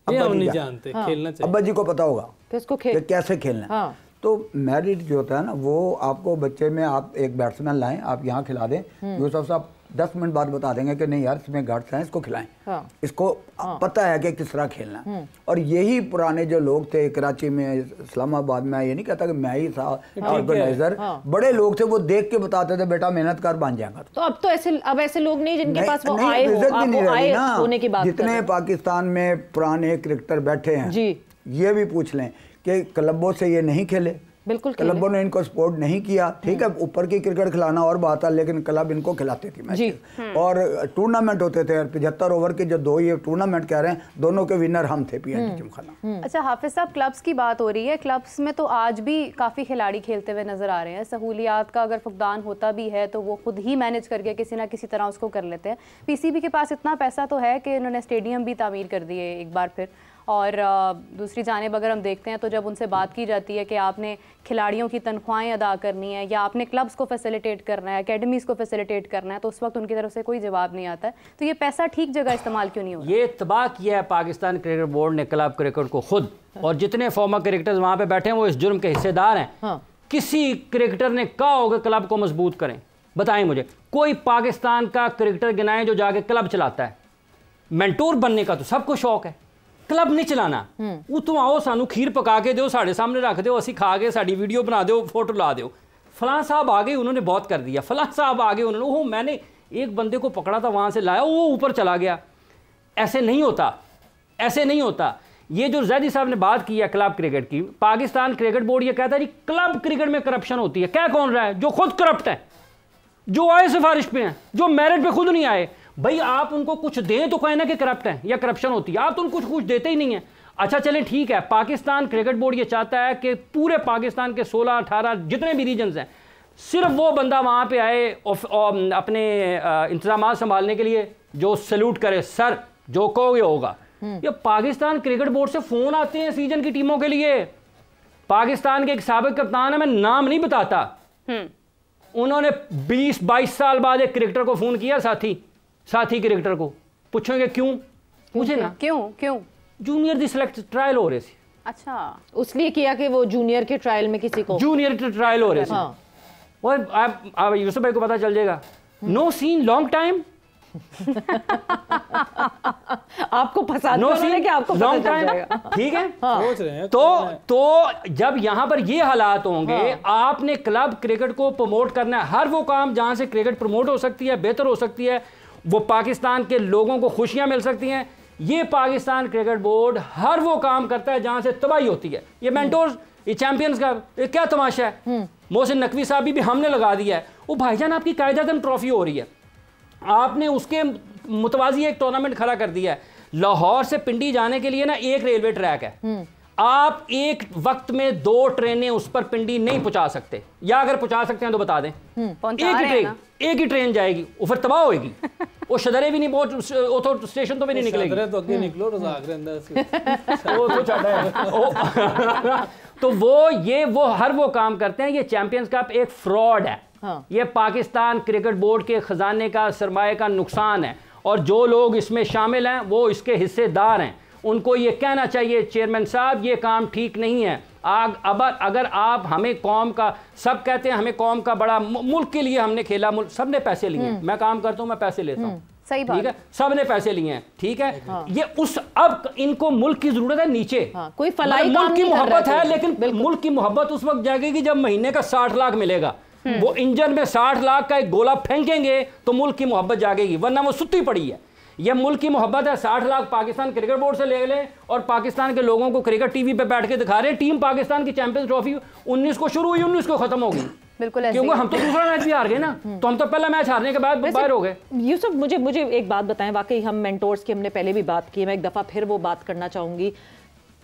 अब्बा नहीं जानते, खेलना चाहिए अब्बा जी को पता होगा कि कैसे खेलना। तो मेरिट जो होता है ना, वो आपको बच्चे में, आप एक बैट्समैन लाएं, आप यहाँ खिला दें, यूसुफ साहब 10 मिनट बाद बता देंगे कि नहीं यार इसमें गार्ड्स हैं, इसको खिलाएं, इसको पता है कि किस तरह खेलना है। और यही पुराने जो लोग थे कराची में, इस्लामाबाद में, ये नहीं कहता कि मैं ही था ऑर्गेनाइजर, बड़े लोग थे, वो देख के बताते थे बेटा मेहनत कर बन जाएगा। तो अब तो ऐसे लोग नहीं जिनके पास वो आए होने की बात। जितने पाकिस्तान में पुराने क्रिकेटर बैठे हैं ये भी पूछ लें कि क्लबों से ये नहीं खेले, बिल्कुल क्लबों ने इनको सपोर्ट नहीं किया। ठीक है, ऊपर की क्रिकेट खिलाना और बात है, लेकिन क्लब इनको खिलाते थे मैच, और टूर्नामेंट होते थे 75 ओवर के जो 2 ये टूर्नामेंट कह रहे हैं, दोनों के विनर हम थे PNG जिमखाना। अच्छा हाफिज साहब, क्लब्स की बात हो रही है, क्लब्स में तो आज भी काफ़ी खिलाड़ी खेलते हुए नजर आ रहे हैं। सहूलियात का अगर फुकदान होता भी है तो वो खुद ही मैनेज करके किसी ना किसी तरह उसको कर लेते हैं। PCB के पास इतना पैसा तो है कि उन्होंने स्टेडियम भी तामीर कर दिए एक बार फिर। और दूसरी जानिब अगर हम देखते हैं तो जब उनसे बात की जाती है कि आपने खिलाड़ियों की तनख्वाहें अदा करनी है या आपने क्लब्स को फैसिलिटेट करना है, एकेडमीज़ को फैसिलिटेट करना है, तो उस वक्त उनकी तरफ से कोई जवाब नहीं आता है। तो ये पैसा ठीक जगह इस्तेमाल क्यों नहीं हो रहा? ये तबाह किया है पाकिस्तान क्रिकेट बोर्ड ने क्लब क्रिकेट को खुद, और जितने फॉर्मर क्रिकेटर्स वहाँ पे बैठे हैं वो इस जुर्म के हिस्सेदार हैं। किसी क्रिकेटर ने कहा होगा क्लब को मजबूत करें? बताएं मुझे कोई पाकिस्तान का क्रिकेटर गिनाएं जो जाके क्लब चलाता है। मेंटोर बनने का तो सबको शौक है, क्लब नहीं चलाना। वो तुम आओ सानू खीर पका के दो, साढ़े सामने रख दो, असी खा के साड़ी वीडियो बना दो, फोटो ला दो। फलां साहब आ गए, उन्होंने बहुत कर दिया, फलां साहब आ गए, उन्होंने वो मैंने एक बंदे को पकड़ा था वहाँ से लाया, वो ऊपर चला गया। ऐसे नहीं होता, ऐसे नहीं होता। ये जो जैदी साहब ने बात की है क्लब क्रिकेट की, पाकिस्तान क्रिकेट बोर्ड ये कहता है जी क्लब क्रिकेट में करप्शन होती है। क्या कौन रहा है? जो खुद करप्ट है, जो आए सिफारिश पे हैं, जो मेरिट पे खुद नहीं आए। भाई आप उनको कुछ दें तो कहें ना कि करप्ट है या करप्शन होती है, आप तो उनको कुछ देते ही नहीं है। अच्छा चलें ठीक है, पाकिस्तान क्रिकेट बोर्ड ये चाहता है कि पूरे पाकिस्तान के 16-18 जितने भी रीजन्स हैं, सिर्फ वो बंदा वहाँ पे आए अपने इंतजाम संभालने के लिए जो सैल्यूट करे, सर जो कहोगे होगा। ये पाकिस्तान क्रिकेट बोर्ड से फ़ोन आते हैं सीजन की टीमों के लिए। पाकिस्तान के एक साबिक कप्तान है, मैं नाम नहीं बताता, उन्होंने 20-22 साल बाद एक क्रिकेटर को फ़ोन किया, साथी क्रिकेटर को। पूछेंगे क्यों? पूछे ना क्यों जूनियर दी सिलेक्ट ट्रायल हो रहे थे। अच्छा, उसलिए किया कि वो जूनियर के ट्रायल में किसी को जूनियर के ट्रायल हो रहे थे। और आप यूसुफ भाई को पता चल जाएगा, नो सीन लॉन्ग टाइम। आपको पसंद है कि आपको लॉन्ग टाइम, ठीक है। सोच रहे हैं तो जब यहां पर ये हालात होंगे, आपने क्लब क्रिकेट को प्रमोट करना है। हर वो काम जहां से क्रिकेट प्रमोट हो सकती है, बेहतर हो सकती है, वो पाकिस्तान के लोगों को खुशियां मिल सकती हैं, ये पाकिस्तान क्रिकेट बोर्ड हर वो काम करता है जहां से तबाही होती है। ये मेंटोर्स, ये चैंपियंस का ये क्या तमाशा है? मोहसिन नकवी साहब भी हमने लगा दिया है। वो भाईजान आपकी कायदेतन ट्रॉफी हो रही है, आपने उसके मुतवाजी एक टूर्नामेंट खड़ा कर दिया है। लाहौर से पिंडी जाने के लिए ना एक रेलवे ट्रैक है, आप एक वक्त में 2 ट्रेनें उस पर पिंडी नहीं पहुंचा सकते, या अगर पहुंचा सकते हैं तो बता दें। एक ही ट्रेन जाएगी, वो फिर तबाह होएगी। वो शदरे भी नहीं पहुंच, स्टेशन तो भी नहीं निकलेगी, तो आगे निकलो अंदर से तो वो हर वो काम करते हैं। ये चैंपियंस कप एक फ्रॉड है। ये पाकिस्तान क्रिकेट बोर्ड के खजाने का, सरमाए का नुकसान है, और जो लोग इसमें शामिल हैं वो इसके हिस्सेदार हैं। उनको ये कहना चाहिए चेयरमैन साहब ये काम ठीक नहीं है। अगर आप हमें कौम का, सब कहते हैं हमें कौम का बड़ा, मुल्क के लिए हमने खेला, सब ने पैसे लिए, मैं काम करता हूँ मैं पैसे लेता हूँ, सही बात, ठीक है, सब ने पैसे लिए हैं, ठीक है। ये उस अब इनको मुल्क की जरूरत है नीचे, कोई फलाई मुल्क की मोहब्बत है, लेकिन मुल्क की मोहब्बत उस वक्त जाएगी जब महीने का 60 लाख मिलेगा। वो इंजन में 60 लाख का एक गोला फेंकेंगे तो मुल्क की मोहब्बत जागेगी, वरना वो सुत्ती पड़ी है। ये मुल्क की मोहब्बत है। 60 लाख पाकिस्तान क्रिकेट बोर्ड से ले लें और पाकिस्तान के लोगों को क्रिकेट टीवी पे बैठ के दिखा रहे हैं। टीम पाकिस्तान की चैंपियंस ट्रॉफी 19 को शुरू हुई, 19 को खत्म होगी, बिल्कुल, क्योंकि हम तो दूसरा मैच भी हार गए ना, तो हम तो पहला मैच हारने के बाद बाहर हो गए। यूसुफ, मुझे एक बात बताएं, वाकई हम मेंटोर्स की हमने पहले भी बात की, मैं एक दफ़ा फिर वो बात करना चाहूँगी।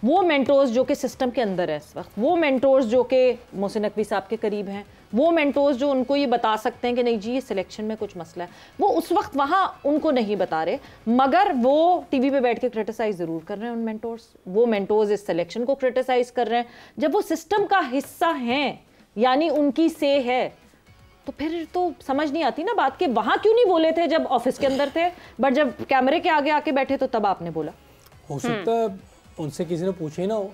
वो मेंटोर्स जो कि सिस्टम के अंदर है इस वक्त, वो मेंटोर्स जो कि मोहसिन नकवी साहब के करीब हैं, वो मेंटोर्स जो उनको ये बता सकते हैं कि नहीं जी ये सिलेक्शन में कुछ मसला है, वो उस वक्त वहाँ उनको नहीं बता रहे, मगर वो टीवी पे बैठ के क्रिटिसाइज ज़रूर कर रहे हैं उन मेंटोर्स। वो मेंटोर्स इस सिलेक्शन को क्रिटिसाइज कर रहे हैं। जब वो सिस्टम का हिस्सा हैं, यानी उनकी से है, तो फिर तो समझ नहीं आती ना बात कि वहाँ क्यों नहीं बोले थे जब ऑफिस के अंदर थे, बट जब कैमरे के आगे आके बैठे तो तब आपने बोला। हो सकता है उनसे किसी ने पूछे ना हो,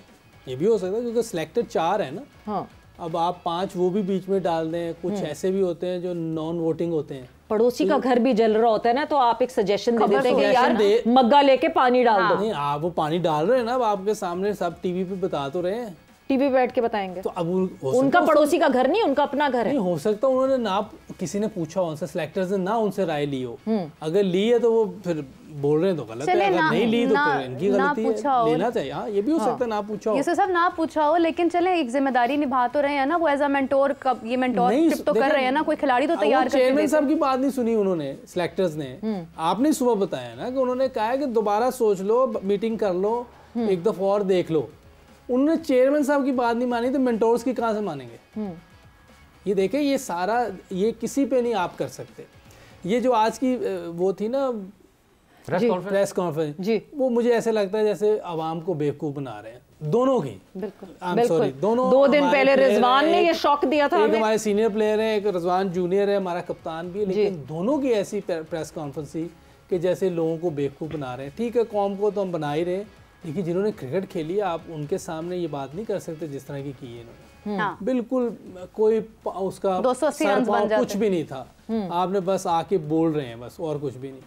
ये भी हो सकता है, क्योंकि सिलेक्टेड 4 है ना। हाँ, अब आप 5 वो भी बीच में डाल दें, कुछ ऐसे भी होते हैं जो नॉन वोटिंग होते हैं। पड़ोसी का घर भी जल रहा होता है ना, तो आप एक सजेशन दे देते हैं कि यार मग्गा लेके पानी डाल दो। नहीं, आप वो पानी डाल रहे हैं ना, अब आपके सामने सब टीवी पे बता तो रहे हैं, टीवी पे बैठ के बताएंगे। तो अब उनका पड़ोसी का घर नहीं, उनका अपना घर है। नहीं, हो सकता उन्होंने ना किसी ने पूछा उनसे, सिलेक्टर्स ने ना उनसे राय ली हो। अगर ली है तो वो फिर बोल रहे हैं तो गलत है, अगर नहीं ली तो फिर इनकी गलती है, लेना चाहिए। हाँ, ये भी हो सकता है ना पूछा हो, ये सब ना पूछा हो, लेकिन चले एक जिम्मेदारी निभा तो रहे हैं ना वो एज अ मेंटोर। कब ये मेंटोरशिप तो कर रहे हैं ना, कोई खिलाड़ी तो तैयार करके चेयरमैन साहब की बात नहीं सुनी उन्होंने, सिलेक्टर्स ने। आपने सुबह बताया ना कि उन्होंने कहा है कि दोबारा सोच लो, मीटिंग कर लो, एक दफा और देख लो। उन्होंने चेयरमैन साहब की बात नहीं मानी तो मेंटोर्स की कहां से मानेंगे? ये देखें, ये सारा ये किसी पे नहीं आप कर सकते। ये जो आज की वो थी ना प्रेस कॉन्फ्रेंस जी, वो मुझे ऐसे लगता है जैसे आवाम को बेवकूफ बना रहे हैं, दोनों की। बिल्कुल, सॉरी, दोनों। 2 दिन पहले रिजवान ने ये शॉक दिया था, एक हमारे सीनियर प्लेयर है, एक रिजवान जूनियर है, हमारा कप्तान भी है, लेकिन दोनों की ऐसी प्रेस कॉन्फ्रेंस थी कि जैसे लोगों को बेवकूफ बना रहे हैं। ठीक है, कौम को तो हम बना ही रहे, लेकिन जिन्होंने क्रिकेट खेली आप उनके सामने ये बात नहीं कर सकते जिस तरह की है इन्होंने। बिल्कुल कोई उसका 280 रन बन जाते, कुछ भी नहीं था। आपने बस आके बोल रहे हैं बस, और कुछ भी नहीं।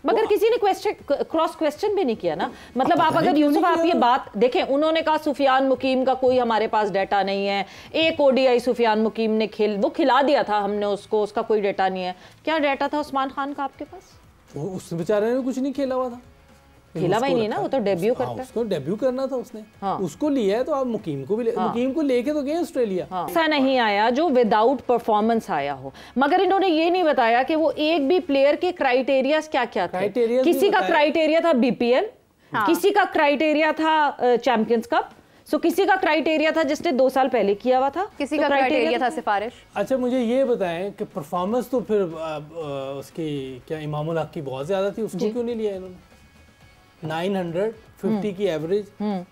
मगर किसी ने क्रॉस क्वेश्चन भी नहीं किया ना। मतलब आप अगर यूसुफ आप ये बात देखें, उन्होंने कहा सुफियान मुकीम का कोई हमारे पास डाटा नहीं है, एक ओडीआई सुफियान मुकीम ने वो खिला दिया था हमने उसको, उसका कोई डाटा नहीं है। क्या डाटा था उस्मान खान का आपके पास? उस बेचारे ने कुछ नहीं खेला हुआ था, खेला भाई नहीं ना, वो तो डेब्यू करता है। उसको डेब्यू करना था उसने। उसको लिया है तो आप मुकीम को भी मुकीम को लेके तो गए ऑस्ट्रेलिया। ऐसा नहीं आया जो विदाउट परफॉर्मेंस आया हो, मगर इन्होंने ये नहीं बताया कि वो एक भी प्लेयर के क्राइटेरिया क्या क्या थे। किसी का क्राइटेरिया था बीपीएल, किसी का क्राइटेरिया था चैंपियंस कप, सो किसी का क्राइटेरिया था जिसने 2 साल पहले किया हुआ था, किसी का क्राइटेरिया था सिफारिश। अच्छा, मुझे ये बताएं कि परफॉर्मेंस तो फिर उसकी क्या इमामुल हक की बहुत ज्यादा थी, उसको क्यों नहीं लिया इन्होंने? 950 की एवरेज,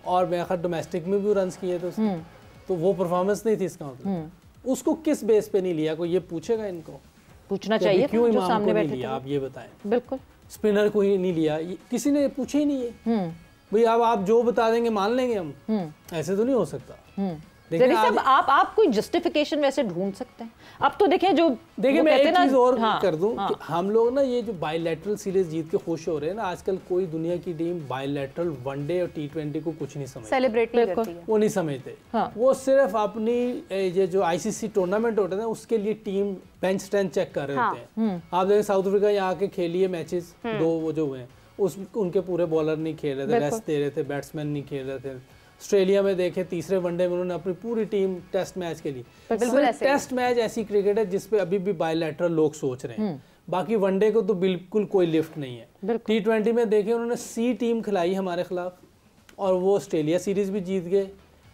और मेरे ख्याल डोमेस्टिक में भी रन किए थे उसने, तो वो परफॉर्मेंस नहीं थी इसका मतलब। उसको किस बेस पे नहीं लिया? कोई ये पूछेगा? इनको पूछना चाहिए क्यों इमाम को नहीं लिया, आप ये बताएं। बिल्कुल, स्पिनर को ही नहीं लिया, किसी ने पूछे ही नहीं है भाई। अब आप जो बता देंगे मान लेंगे हम, ऐसे तो नहीं हो सकता। देखिए साहब, आप कोई जस्टिफिकेशन वैसे ढूंढ सकते हैं। अब तो देखें मैं एक चीज और कर दूं कि हम लोग ना ये जो बायलैटरल सीरीज जीत के खुश हो रहे हैं ना, आजकल कोई दुनिया की टीम बायलैटरल वनडे और T20 को कुछ नहीं समझती, सेलिब्रेट नहीं करती है, वो नहीं समझते। वो सिर्फ अपनी ये जो ICC टूर्नामेंट होते हैं उसके लिए टीम बेंच स्ट्रेंथ चेक कर रहे होते हैं। आप देखें साउथ अफ्रीका यहाँ आके खेलिए मैचेस 2 वो जो हुए, उनके पूरे बॉलर नहीं खेल रहे थे, रेस्ट दे रहे थे, बैट्समैन नहीं खेल रहे थे। ऑस्ट्रेलिया में देखे तीसरे वनडे में उन्होंने अपनी पूरी टीम टेस्ट मैच के लिए, टेस्ट मैच ऐसी क्रिकेट है जिसपे अभी भी बायलैटरल लोग सोच रहे हैं, बाकी वनडे को तो बिल्कुल कोई लिफ्ट नहीं है। T20 में देखे उन्होंने C टीम खिलाई हमारे खिलाफ, और वो ऑस्ट्रेलिया सीरीज भी जीत गए,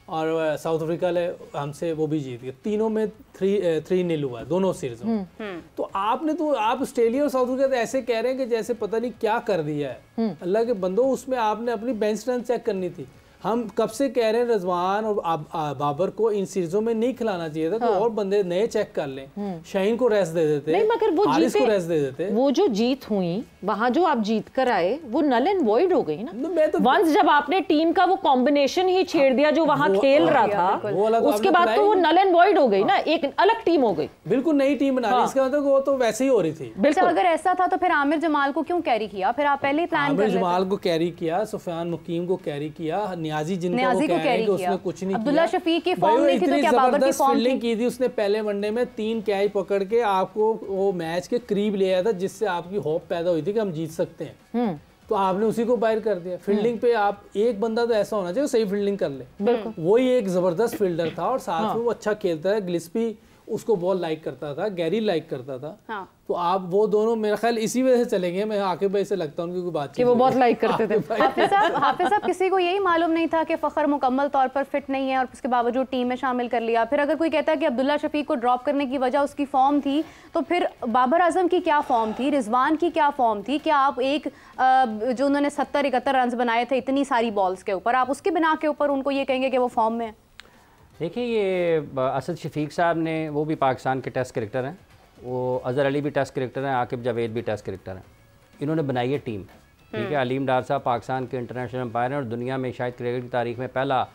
और साउथ अफ्रीका ले हमसे वो भी जीत गए। तीनों में 3-0 हुआ दोनों सीरीज में। तो आप ऑस्ट्रेलिया और साउथ अफ्रीका तो ऐसे कह रहे हैं कि जैसे पता नहीं क्या कर दिया है। अल्लाह के बंदो, उसमें आपने अपनी बेंच स्ट्रेंथ चेक करनी थी। हम कब से कह रहे हैं रिजवान और बाबर को इन सीरीजों में नहीं खिलाना चाहिए था। तो और बंदे नए चेक कर लें, शाहीन को रेस्ट दे देते, नहीं मगर वो हारिस को रेस्ट दे देते। वो जो जीत हुई वहां जो आप जीत कर आए वो नल एंड वॉइड हो गई ना। मैं तो वंस जब आपने टीम का वो कॉम्बिनेशन ही छेड़ दिया जो वहां खेल रहा था, उसके बाद तो वो नल एंड वॉइड हो गई ना, एक अलग टीम हो गई, बिल्कुल नई टीम बना ली। इसका मतलब वो तो वैसे ही हो रही थी। बिल्कुल। अगर ऐसा था तो फिर आमिर जमाल को क्यों कैरी किया? फिर आप पहले ही प्लान कर लेते। आमिर जमाल को कैरी किया, सुफियान मुकीम को कैरी किया, नियाजी जिनको कैरी किया, उसने कुछ नहीं अब्दुल्ला शफीक की फॉर्म नहीं थी तो क्या बाबर की फॉर्म फील्डिंग की थी उसने पहले वनडे में, 3 कैच पकड़ के आपको वो मैच के करीब ले आया था, जिससे आपकी होप पैदा हुई थी कि हम जीत सकते हैं। तो आपने उसी को बाहर कर दिया। फील्डिंग पे आप एक बंदा तो ऐसा होना चाहिए सही फील्डिंग कर ले, वही एक जबरदस्त फील्डर था और साथ में वो अच्छा खेलता है। गिलिस्पी उसको बॉल लाइक करता था, गैरी लाइक करता था। हाँ। तो आप वो दोनों मेरा ख्याल इसी वजह से चलेंगे। मैं आकिब भाई से लगता हूँ उनकी बात कि वो बहुत लाइक करते थे। हाफिज साहब किसी को यही मालूम नहीं था कि फ़खर मुकम्मल तौर पर फिट नहीं है और उसके बावजूद टीम में शामिल कर लिया। फिर अगर कोई कहता है कि अब्दुल्ला शफीक को ड्रॉप करने की वजह उसकी फॉर्म थी, तो फिर बाबर आजम की क्या फॉर्म थी, रिजवान की क्या फॉर्म थी? क्या आप एक जो उन्होंने 70-71 रन बनाए थे इतनी सारी बॉल्स के ऊपर, आप उसकी बिना के ऊपर उनको ये कहेंगे कि वो फॉर्म में है? देखिए, ये असद शफीक साहब ने, वो भी पाकिस्तान के टेस्ट क्रिकेटर हैं, वो अज़हर अली भी टेस्ट क्रिकेटर हैं, आकिब जावेद भी टेस्ट क्रिकेटर हैं। इन्होंने बनाई है टीम, ठीक है। अलीम डार साहब पाकिस्तान के इंटरनेशनल अंपायर हैं और दुनिया में शायद क्रिकेट की तारीख में पहला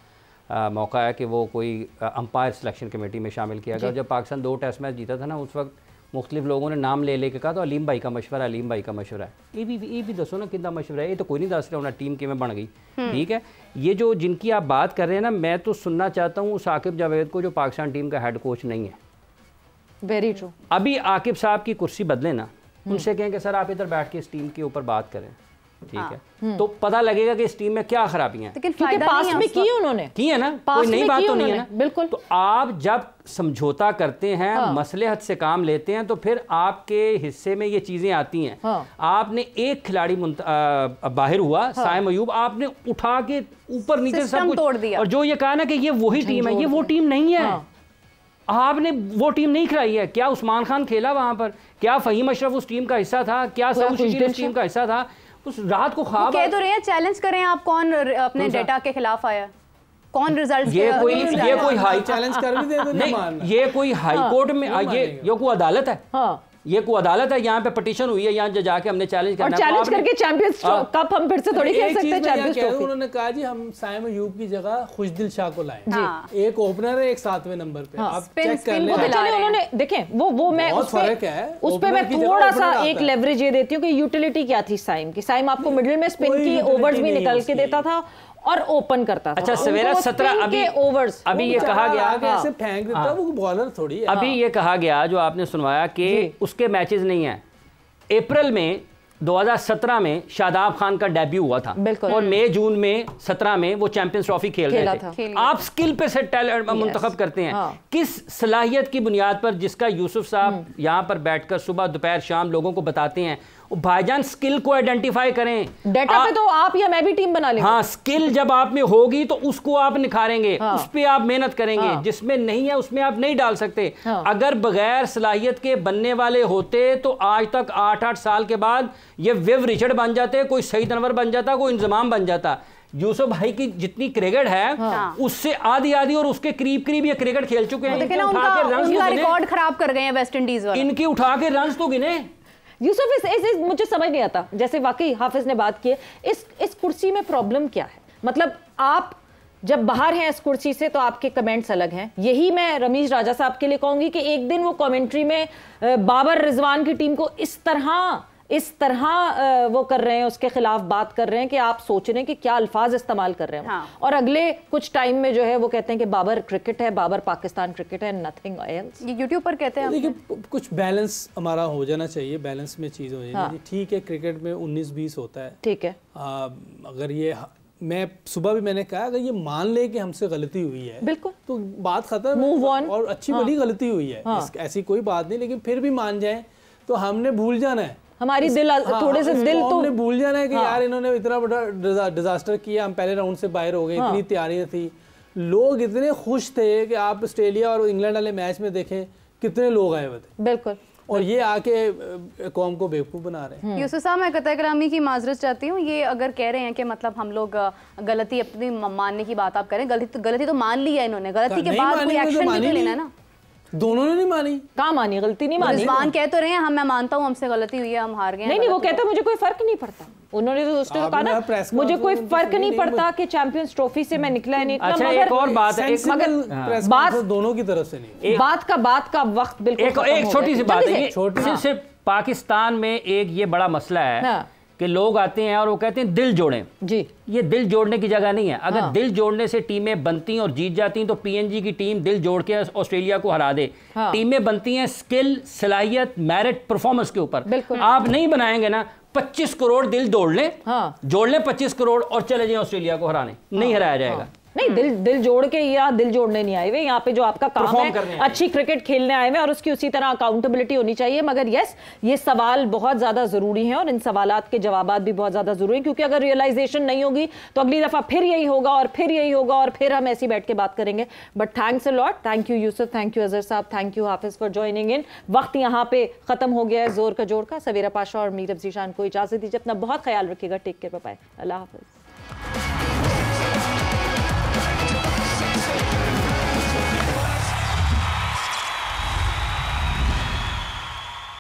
मौका है कि वो कोई अंपायर सिलेक्शन कमेटी में शामिल किया गया। जब पाकिस्तान 2 टेस्ट मैच जीता था ना, उस वक्त मुख्तलिफ लोगों ने नाम ले के कहा तो अलीम भाई का मशवरा, अलीम भाई का मशवरा है। ये भी दसो ना कितना मशवरा है, ये तो कोई नहीं दस रहा होना टीम की में बन गई, ठीक है। ये जो जिनकी आप बात कर रहे हैं ना, मैं तो सुनना चाहता हूँ उस आकिब जावेद को जो पाकिस्तान टीम का हेड कोच नहीं है। Very true. अभी आकिब साहब की कुर्सी बदले ना, उनसे कहें कि सर आप इधर बैठ के इस टीम के ऊपर बात करें, ठीक है, तो पता लगेगा कि इस टीम में क्या खराबियां हैं। क्योंकि पास में की उन्होंने, की है ना, कोई नई बात तो नहीं है ना। बिल्कुल। तो आप जब समझौता करते हैं, मसलहत से काम लेते हैं, तो फिर आपके हिस्से में ये चीजें आती हैं। आपने एक खिलाड़ी बाहर हुआ, साइम अयूब, आपने उठा के ऊपर नीचे सब कुछ तोड़ दिया, और जो ये कहा ना कि ये वही टीम है, ये वो टीम नहीं है। आपने वो टीम नहीं खिलाई है। क्या उस्मान खान खेला वहां पर? क्या फहीम अशरफ उस टीम का हिस्सा था? क्या सऊद शकील उस टीम का हिस्सा था? उस रात को ख्वाब कह तो रहे हैं, चैलेंज करें आप, कौन अपने डेटा के खिलाफ आया, कौन रिजल्ट? ये कोई हाई चैलेंज कर भी दे तो नहीं, ये कोई हाई कोर्ट में ये कोई अदालत है। ये कोई अदालत है, यहाँ पे पिटीशन हुई है, यहाँ जाके हमने चैलेंज करना और चैलेंज करके चैंपियंस कप हम फिर से थोड़ी खेल सकते हैं। चैंपियंस ट्रॉफी उन्होंने कहा जी हम साइम अयूब की जगह खुशदिल शाह को लाएं। एक ओपनर है, एक 7वें नंबर पे। आप चेक कर लें। उन्होंने देखें वो मैं बहुत फर्क है। उस पे मैं थोड़ा सा एक लेवरेज ये देती हूँ कि यूटिलिटी क्या थी साइम की। साइम आपको मिडिल में स्पिन की ओवर्स भी निकल के देता था और ओपन करता था। अच्छा, सवेरा 17 ओवर्स अभी ये कहा गया ऐसे फेंक देता, वो बॉलर थोड़ी है। अभी ये कहा गया जो आपने सुनवाया कि उसके मैचेस नहीं है। अप्रैल में 2017 में शादाब खान का डेब्यू हुआ था और मई जून में 17 में वो चैंपियंस ट्रॉफी खेल रहे थे। आप स्किल पे से टैलेंट मुंतखब करते हैं, किस सलाहियत की बुनियाद पर, जिसका यूसुफ साहब यहाँ पर बैठकर सुबह दोपहर शाम लोगों को बताते हैं। भाईजान स्किल को आइडेंटिफाई करें। डेटा पे तो आप या मैं भी टीम बना लेंगे। हाँ, स्किल जब आप में होगी तो उसको आप निखारेंगे, उस पे आप मेहनत करेंगे। जिसमें नहीं है उसमें आप नहीं डाल सकते। अगर बगैर सलाहियत के बनने वाले होते तो आज तक 8-8 साल के बाद ये विव रिचर्ड बन जाते, कोई सईद अनवर बन जाता, कोई इंजमाम बन जाता। यूसुफ भाई की जितनी क्रिकेट है उससे आधी और उसके करीब ये क्रिकेट खेल चुके हैं। उनका रिकॉर्ड खराब कर गए हैं वेस्ट इंडीज वाले। इनकी उठा के रन तो गिने। यूसुफ इस मुझे समझ नहीं आता, जैसे वाकई हाफिज ने बात की है, इस कुर्सी में प्रॉब्लम क्या है? मतलब आप जब बाहर हैं इस कुर्सी से तो आपके कमेंट्स अलग हैं। यही मैं रमीज राजा साहब के लिए कहूंगी कि एक दिन वो कमेंट्री में बाबर रिजवान की टीम को इस तरह वो कर रहे हैं, उसके खिलाफ बात कर रहे हैं कि आप सोच रहे हैं कि क्या अल्फाज इस्तेमाल कर रहे हैं। और अगले कुछ टाइम में जो है वो कहते हैं कि बाबर क्रिकेट है, बाबर पाकिस्तान क्रिकेट है, नथिंग एल्स। ये यूट्यूब पर कहते हैं। देखिए, कुछ बैलेंस हमारा हो जाना चाहिए, बैलेंस में चीज़ हो जाएगी। ठीक है, क्रिकेट में 19-20 होता है, ठीक है। अगर ये मैं सुबह भी मैंने कहा, अगर ये मान ले कि हमसे गलती हुई है, बिल्कुल, तो बात खत्म, मूव ऑन। और अच्छी भली गलती हुई है, ऐसी कोई बात नहीं, लेकिन फिर भी मान जाए तो हमने भूल जाना है। हमारी थोड़े से दिल तो हमने भूल जाना है कि यार इन्होंने इतना बड़ा डिजास्टर किया, हम पहले राउंड से बाहर हो गए, इतनी तैयारियां थी, लोग इतने खुश थे कि आप ऑस्ट्रेलिया और इंग्लैंड वाले मैच में देखें कितने लोग आए हुए थे। बिल्कुल। और ये आके कौम को बेवकूफ़ बना रहे हैं। यूसुफ साहब, मैं कतई कलामी की माजरत चाहती हूँ। ये अगर कह रहे हैं कि मतलब हम लोग गलती अपनी मानने की बात आप करें, गलती तो मान ली है इन्होंने, गलती के बाद कोई एक्शन भी तो लेना है ना। दोनों ने नहीं मानी। कहाँ मानी? गलती नहीं मानी। रिजवान कह तो रहे हैं मैं मानता हूँ हमसे गलती हुई है, हम हार गए। नहीं, वो कहता है मुझे कोई फर्क नहीं पड़ता। उन्होंने तो उसने कहा ना मुझे कोई फर्क नहीं पड़ता कि चैंपियंस ट्रॉफी से मैं निकला है नहीं। अच्छा, एक और बात है, मगर बात दोनों की तरफ से नहीं, बात का वक्त बिल्कुल एक छोटी सी बात है। सिर्फ पाकिस्तान में एक ये बड़ा मसला है कि लोग आते हैं और वो कहते हैं दिल जोड़ें जी। ये दिल जोड़ने की जगह नहीं है। अगर दिल जोड़ने से टीमें बनती और जीत जाती तो पीएनजी की टीम दिल जोड़ के ऑस्ट्रेलिया को हरा दे। टीमें बनती हैं स्किल, सलाहियत, मेरिट, परफॉर्मेंस के ऊपर। आप नहीं बनाएंगे ना 25 करोड़ दिल जोड़ लें, जोड़ लें 25 करोड़ और चले जाएं ऑस्ट्रेलिया को हराने, नहीं हराया जाएगा। नहीं, दिल जोड़ के या दिल जोड़ने नहीं आए हुए, यहाँ पे जो आपका काम है अच्छी क्रिकेट खेलने आए हुए और उसकी उसी तरह अकाउंटेबिलिटी होनी चाहिए। मगर यस, ये सवाल बहुत ज़्यादा ज़रूरी हैं और इन सवालात के जवाबात भी बहुत ज़्यादा ज़रूरी हैं, क्योंकि अगर रियलाइजेशन नहीं होगी तो अगली दफ़ा फिर यही होगा और फिर यही होगा और फिर हम ऐसी बैठ के बात करेंगे। But thanks a lot, thank you Yusuf, thank you Azhar साहब, थैंक यू हाफिज़ फॉर ज्वाइनिंग इन। वक्त यहाँ पे ख़त्म हो गया है जोर का जोड़ का। सवेरा पाशा और मीर अफजीशान को इजाज़त दीजिए। अपना बहुत ख्याल रखिएगा। टेक केयर, बाय बाय, अल्लाह हाफिज़।